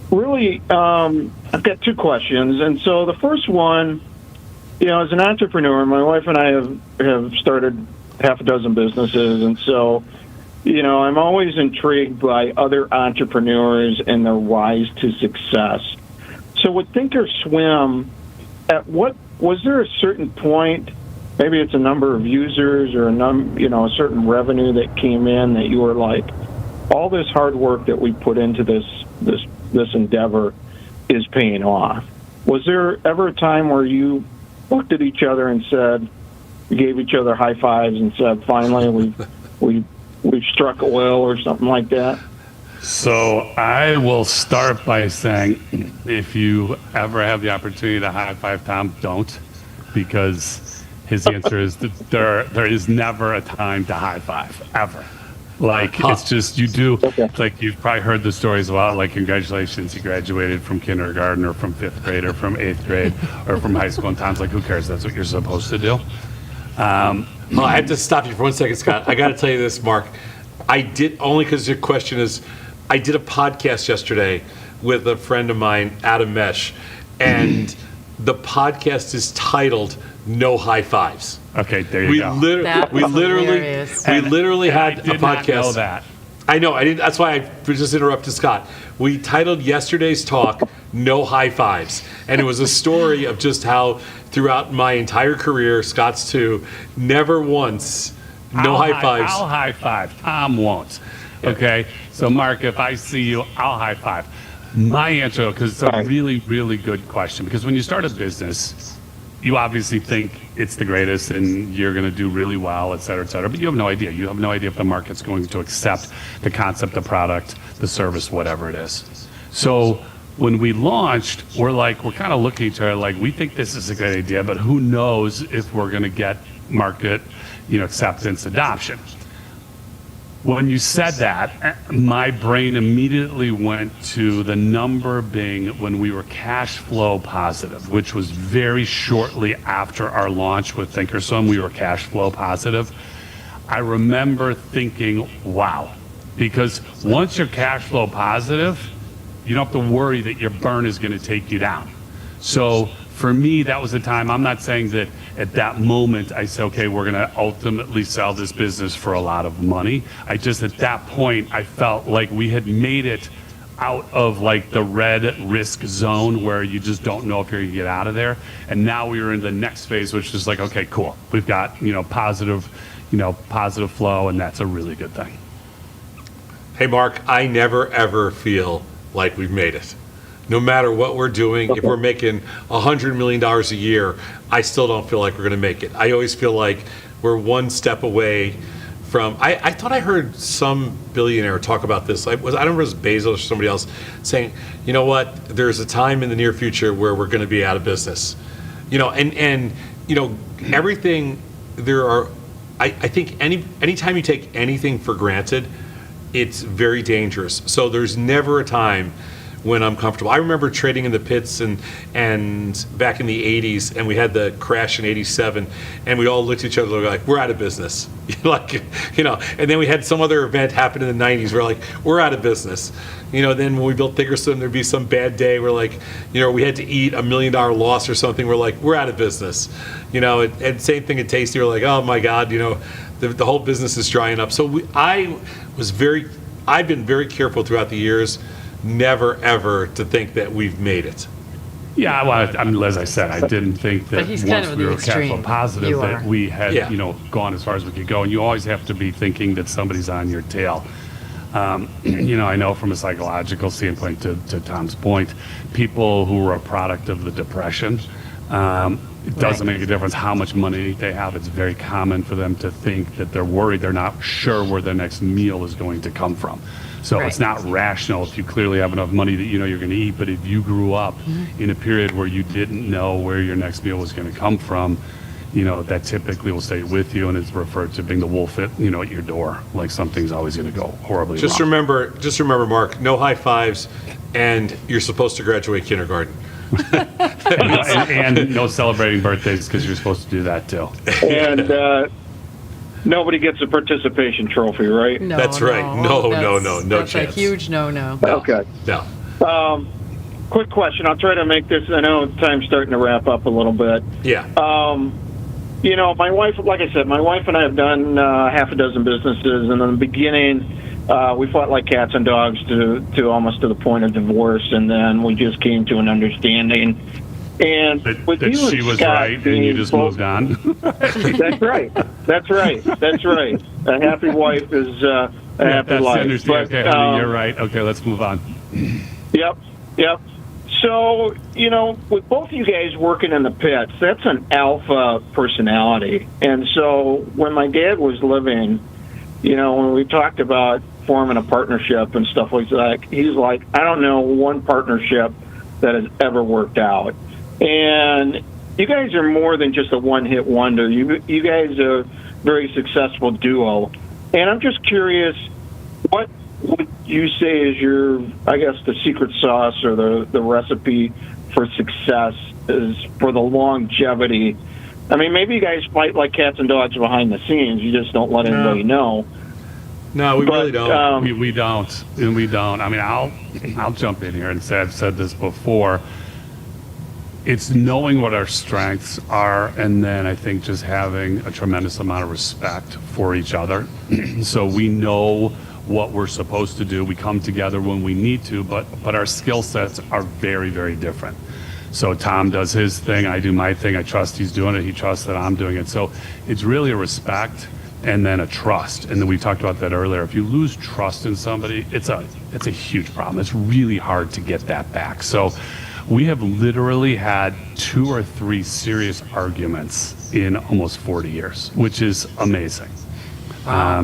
Really, I've got two questions, and so the first one, as an entrepreneur, my wife and I have started half a dozen businesses, and so I'm always intrigued by other entrepreneurs and their rise to success. So with thinkorswim, was there a certain point? Maybe it's a number of users or a certain revenue that came in that you were like, all this hard work that we put into this endeavor is paying off. Was there ever a time where you looked at each other and said, you gave each other high fives and said, finally we've struck oil or something like that? So I will start by saying, if you ever have the opportunity to high five Tom, don't, because his answer is that there is never a time to high five, ever. Like, it's just, you do, like, you've probably heard the stories about, like, congratulations, you graduated from kindergarten or from 5th grade or from 8th grade or from high school, and Tom's like, who cares? That's what you're supposed to do. I have to stop you for 1 second, Scott. I got to tell you this, Mark. I did, only because your question is, I did a podcast yesterday with a friend of mine, Adam Mesh, and the podcast is titled No High Fives. Okay, there you go. We literally had a podcast. Not know that. I know, I didn't. That's why I just interrupted Scott. We titled yesterday's talk "No High Fives," and it was a story of just how throughout my entire career, Scott's too, never once high fives. I'll high five. Tom won't. Okay, so Mark, if I see you, I'll high five. My answer, because it's a really, really good question, because when you start a business, you obviously think it's the greatest and you're going to do really well, et cetera, but you have no idea. You have no idea if the market's going to accept the concept, the product, the service, whatever it is. So when we launched, we're kind of looking at each other like, we think this is a great idea, but who knows if we're going to get market, acceptance, adoption. When you said that, my brain immediately went to the number being when we were cash flow positive, which was very shortly after our launch with thinkorswim. We were cash flow positive. I remember thinking, wow, because once you're cash flow positive, you don't have to worry that your burn is going to take you down. So for me, that was the time. I'm not saying that at that moment I said, okay, we're going to ultimately sell this business for a lot of money. I just, at that point, I felt like we had made it out of like the red risk zone where you just don't know if you're going to get out of there. And now we were in the next phase, which is like, okay, cool. We've got, positive flow, and that's a really good thing. Hey, Mark, I never, ever feel like we've made it. No matter what we're doing, if we're making $100 million a year, I still don't feel like we're going to make it. I always feel like we're one step away from, I thought I heard some billionaire talk about this. I don't remember if it was Bezos or somebody else saying, you know what, there's a time in the near future where we're going to be out of business. Everything there are, I think anytime you take anything for granted, it's very dangerous. So there's never a time when I'm comfortable. I remember trading in the pits and back in the 80s, and we had the crash in 87, and we all looked at each other like, we're out of business. Like, you know, and then we had some other event happen in the 90s. We're like, we're out of business. You know, then when we built thinkorswim, there'd be some bad day. We're like, you know, we had to eat $1 million loss or something. We're like, we're out of business. You know, and same thing at Tasty. We're like, oh my God, you know, the whole business is drying up. So I've been very careful throughout the years, never ever to think that we've made it. Yeah, well, I mean, as I said, I didn't think that he's kind once of we the were careful extreme. positive You that are. we had, Yeah. you know, gone as far as we could go. And you always have to be thinking that somebody's on your tail. You know, I know from a psychological standpoint, to Tom's point, people who were a product of the Depression, it doesn't make a difference how much money they have. It's very common for them to think that they're worried, they're not sure where their next meal is going to come from. So Right. it's not rational if you clearly have enough money that you know you're going to eat. But if you grew up in a period where you didn't know where your next meal was going to come from, you know, that typically will stay with you, and it's referred to being the wolf at, you know, at your door, like something's always going to go horribly Just wrong. remember, Mark, no high fives, and you're supposed to graduate kindergarten. and no celebrating birthdays, because you're supposed to do that too. And nobody gets a participation trophy, right? No, That's right. No that's chance. a huge no. Okay. No. Quick question. I'll try to make this. I know time's starting to wrap up a little bit. Yeah. You know, my wife, like I said, my wife and I have done half a dozen businesses, and in the beginning, we fought like cats and dogs to almost to the point of divorce, and then we just came to an understanding. And with That you she and was Scott right, and being you just both- moved on. That's right. That's right. A happy wife is a happy That's life. the understanding. But, Okay, honey, you're right. Okay, let's move on. Yep. So, you know, with both of you guys working in the pits, that's an alpha personality. And so when my dad was living, you know, when we talked about forming a partnership and stuff like that, he's like, I don't know one partnership that has ever worked out. And you guys are more than just a one-hit wonder. You guys are a very successful duo. And I'm just curious, what would you say is your, I guess, the secret sauce or the recipe for success is for the longevity? I mean, maybe you guys fight like cats and dogs behind the scenes. You just don't let anybody know. No, we really don't. We don't, and we don't. I mean, I'll jump in here and say I've said this before. It's knowing what our strengths are, and then I think just having a tremendous amount of respect for each other. So we know what we're supposed to do. We come together when we need to, but our skill sets are very, very different. So Tom does his thing, I do my thing. I trust he's doing it. He trusts that I'm doing it. So it's really a respect and then a trust. And then we talked about that earlier. If you lose trust in somebody, it's a huge problem. It's really hard to get that back. So we have literally had 2 or 3 serious arguments in almost 40 years, which is amazing.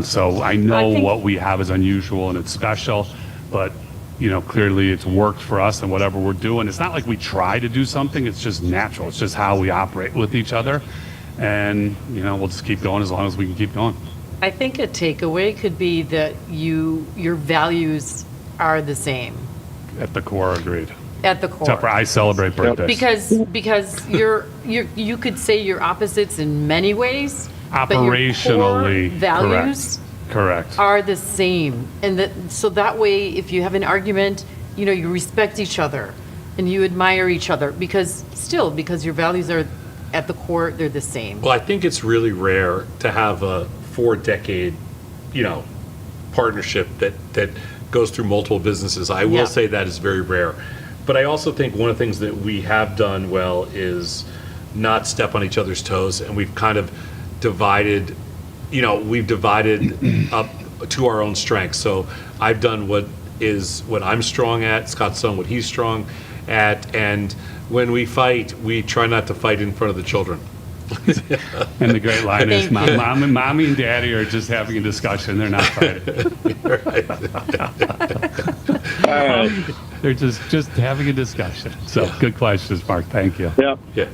So I know what we have is unusual and it's special, but you know, clearly it's worked for us and whatever we're doing. It's not like we try to do something, it's just natural. It's just how we operate with each other. And, you know, we'll just keep going as long as we can keep going. I think a takeaway could be that your values are the same At the core, agreed. at the core. Except for I celebrate birthdays. Because you could say you're opposites in many ways, but your core Operationally, values correct. are the same, and so that way, if you have an argument, you know, you respect each other and you admire each other because your values are at the core, they're the same. Well, I think it's really rare to have a 4-decade, you know, partnership that goes through multiple businesses. I will say that is very rare. But I also think one of the things that we have done well is not step on each other's toes, and we've kind of divided up to our own strengths. So I've done what I'm strong at, Scott's done what he's strong at, and when we fight, we try not to fight in front of the children. And the great line is, mommy and daddy are just having a discussion. They're not fighting. They're just having a discussion. So good questions, Mark. Thank you. Yep. Yeah.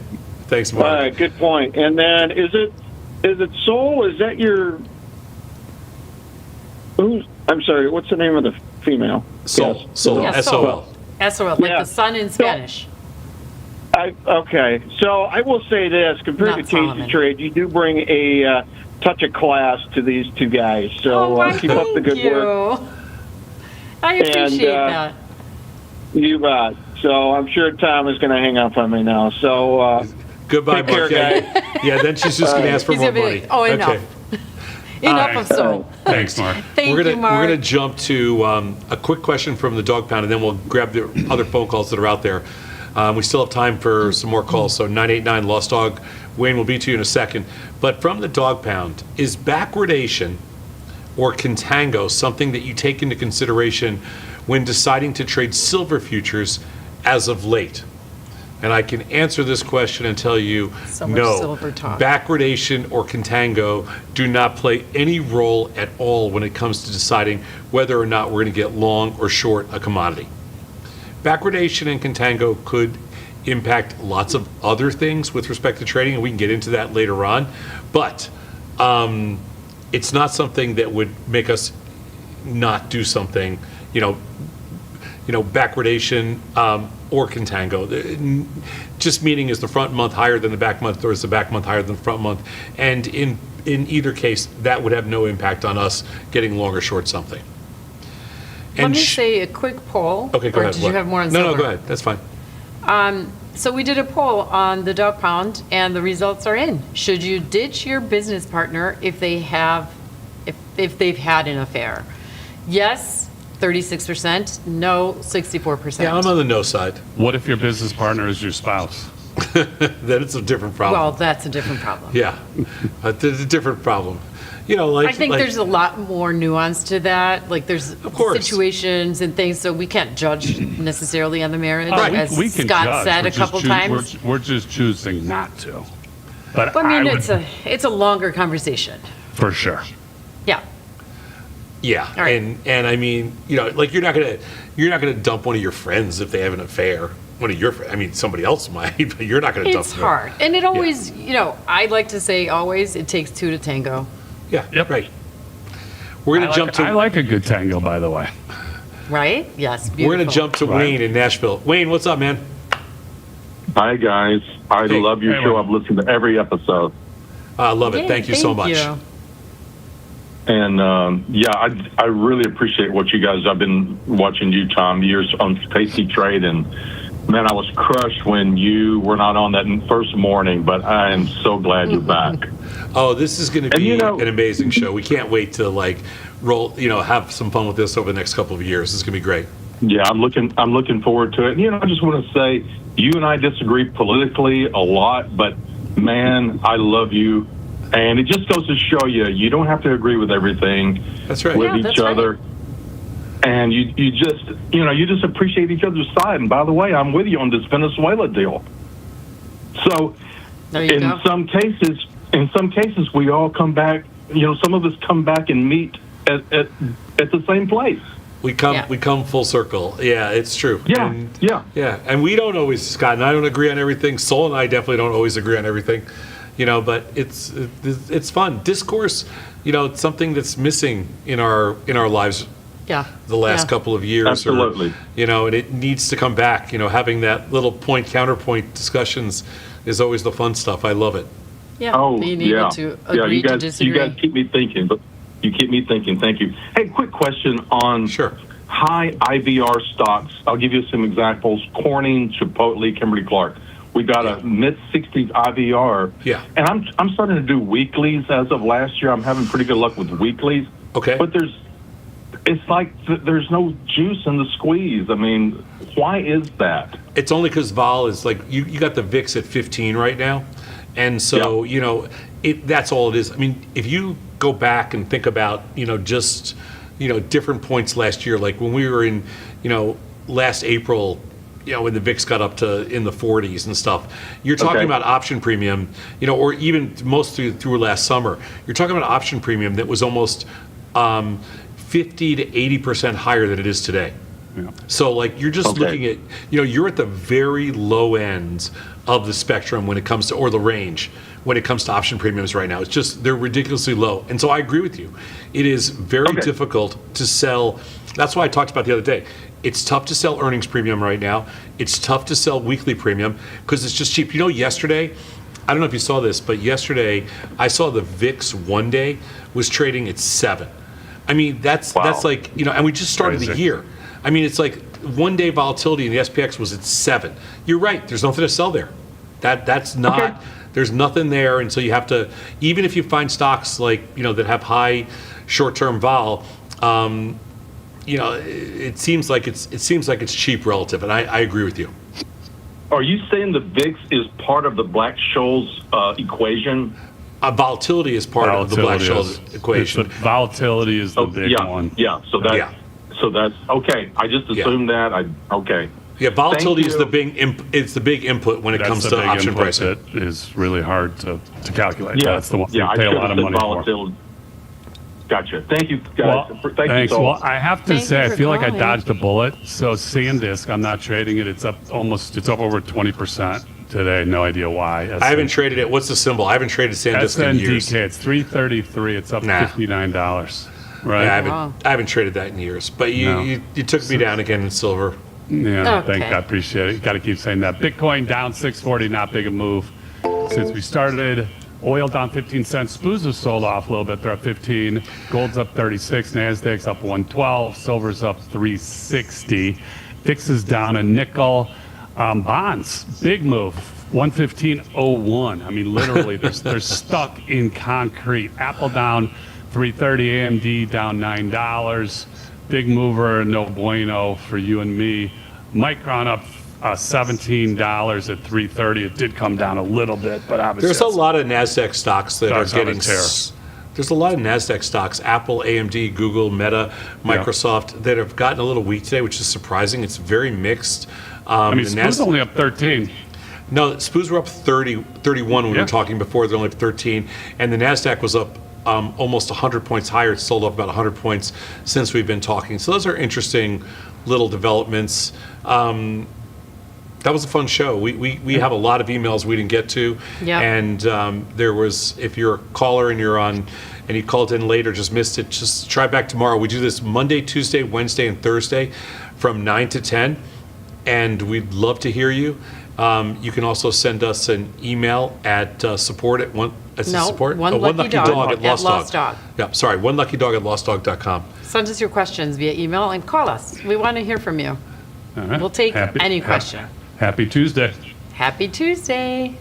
Thanks, Mark. All right, good point. And then is Is it Sol? Is that your? I'm sorry. What's the name of the female? Sol. Yes. Sol. Yeah, SOL. SOL, like Yeah. the sun in Spanish. Okay, so I will say this: compared Not to Solomon. tastytrade, you do bring a touch of class to these two guys. So why, keep up the thank good you. work. I appreciate that. You bet. So I'm sure Tom is going to hang up on me now. So Goodbye, take care, Mark. guys. Yeah, then she's just going to ask for He's more gonna be money. like, oh, enough. Okay. Enough of Sol. Thanks, Mark. Thank We're you, gonna Mark. we're gonna jump to a quick question from the dog pound, and then we'll grab the other phone calls that are out there. We still have time for some more calls, so 989 Lost Dog. Wayne will be to you in a second. But from the dog pound, is backwardation or contango something that you take into consideration when deciding to trade silver futures as of late? And I can answer this question and tell you, So much no, silver talk. backwardation or contango do not play any role at all when it comes to deciding whether or not we're going to get long or short a commodity. Backwardation and contango could impact lots of other things with respect to trading, and we can get into that later on. But it's not something that would make us not do something, backwardation or contango. Just meaning, is the front month higher than the back month, or is the back month higher than the front month? And in either case, that would have no impact on us getting long or short something. Let me say a quick poll. Okay, go or ahead. Did What? you have more on No, silver? go ahead. That's fine. So we did a poll on the dog pound, and the results are in. Should you ditch your business partner if they've had an affair? Yes, 36%. No, 64%. Yeah, I'm on the no side. What if your business partner is your spouse? Then it's a different problem. Well, that's a different problem. Yeah, it's a different problem. Like I think there's a lot more nuance to that. Like there's course. situations and things, so we can't judge necessarily on the marriage, Oh, as we can Scott judge. said We're a just couple times. We're just choosing not to. But But I mean, would, it's a longer conversation. for sure. Yeah. Yeah, All right. and I mean, like you're not gonna dump one of your friends if they have an affair. One of your, somebody else might, but you're not gonna dump It's them. hard. And it always, I like to say always, it takes two to tango. Yeah, Yep. right. We're gonna jump to. I like a good tango, by the way. Right? Yes. Beautiful. We're gonna jump to Right. Wayne in Nashville. Wayne, what's up, man? Hi, guys. I Hey. love your Hey, show. Wayne. I've listened to every episode. I love it. Yay, Thank you so much. you. And I really appreciate what you guys. I've been watching you, Tom, years on tastytrade, and man, I was crushed when you were not on that first morning. But I am so glad you're back. Oh, this is going to And be you know- an amazing show. We can't wait to roll. Have some fun with this over the next couple of years. It's going to be great. Yeah, I'm looking forward to it. And, I just want to say you and I disagree politically a lot, but man, I love you. And it just goes to show you don't have to agree with everything. That's right. With Yeah, each that's right. other. And you just appreciate each other's side. And by the way, I'm with you on this Venezuela deal. So There you in go. some cases, we all come back. Some of us come back and meet at the same place. We come Yeah. we come full circle. Yeah, it's true. Yeah, And, yeah. yeah. And we don't always, Scott and I don't agree on everything. Sol and I definitely don't always agree on everything. But it's fun. Discourse, it's something that's missing in our lives Yeah. the last Yeah. couple of years. Absolutely. And it needs to come back. having that little point counterpoint discussions is always the fun stuff. I love it. Yeah. Oh, Being yeah. able to agree you guys, to disagree. You guys keep me thinking, but you keep me thinking. Thank you. Hey, quick question on Sure. high IVR stocks. I'll give you some examples. Corning, Chipotle, Kimberly-Clark. We got a mid-60s IVR. Yeah. And I'm starting to do weeklies as of last year. I'm having pretty good luck with weeklies. Okay. But it's like there's no juice in the squeeze. Why is that? It's only because vol is you got the VIX at 15 right now, and so that's all it is. If you go back and think about just different points last year, like when we were in last April, when the VIX got up to in the 40s and stuff, you're talking Okay. about option premium, or even most through last summer, you're talking about option premium that was almost 50 to 80% higher than it is today. Yeah. So like you're just looking at, you're at the very low end of the spectrum when it comes to, or the range when it comes to option premiums right now. It's just, they're ridiculously low. And so I agree with you. It is very difficult to sell. That's why I talked about the other day. It's tough to sell earnings premium right now. It's tough to sell weekly premium because it's just cheap. Yesterday, I don't know if you saw this, but yesterday I saw the VIX one day was trading at 7. I mean, that's like, and we just started the year. I mean, it's like one day volatility in the SPX was at 7. You're right. There's nothing to sell there. That's not, there's nothing there. And so you have to, even if you find stocks like, that have high short-term vol, it seems like it's cheap relative. And I agree with you. Are you saying the VIX is part of the Black-Scholes equation? Volatility is part of the Black-Scholes equation. Volatility is the big one. Yeah. So that's okay. I just assumed that. Okay. Yeah, volatility is the big input when it comes to option pricing. That is really hard to calculate. Yeah, that's the one. Yeah, you pay a lot of money volatility. Gotcha. Thank you, guys. Thanks. Well, I have to say, I feel like I calling. dodged a bullet. So SanDisk, I'm not trading it. It's up over 20% today. No idea why. I haven't traded it. What's the symbol? I haven't traded SanDisk in years. SNDK. It's 333. It's up $59. Right. Yeah, I haven't traded that in years. But you took me down again in silver. Yeah, thank God. Appreciate it. You got to keep saying that. Bitcoin down 640. Not big a move since we started. Oil down 15 cents. SPUs have sold off a little bit. They're up 15. Gold's up 36. Nasdaq's up 112. Silver's up 360. VIX is down a nickel. Bonds, big move. 115.01. I mean, literally, they're stuck in concrete. Apple down 330. AMD down $9. Big mover, no bueno for you and me. Micron up $17 at 330. It did come down a little bit, but obviously there's a lot of Nasdaq stocks that are getting. There's a lot of Nasdaq stocks: Apple, AMD, Google, Meta, Microsoft, that have gotten a little weak today, which is surprising. It's very mixed. SPU's only up 13. No, SPUs were up 31 when we were talking before. They're only up 13, and the Nasdaq was up almost 100 points higher. It's sold off about 100 points since we've been talking. So those are interesting little developments. That was a fun show. We have a lot of emails we didn't get to. Yeah. And there was, if you're a caller and you're on, and you called in late or just missed it, just try back tomorrow. We do this Monday, Tuesday, Wednesday, and Thursday from 9 to 10. And we'd love to hear you. You can also send us an email at support at one. Support? One Lucky Dog at Lost Dog. Yeah, sorry, oneluckydog@lostdog.com. Send us your questions via email and call us. We want to hear from you. Right. We'll take any question. Happy Tuesday. Happy Tuesday.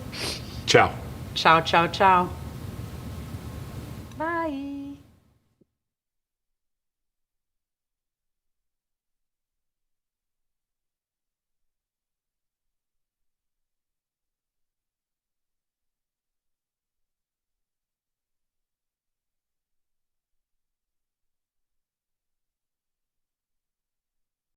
Ciao. Ciao, ciao, ciao.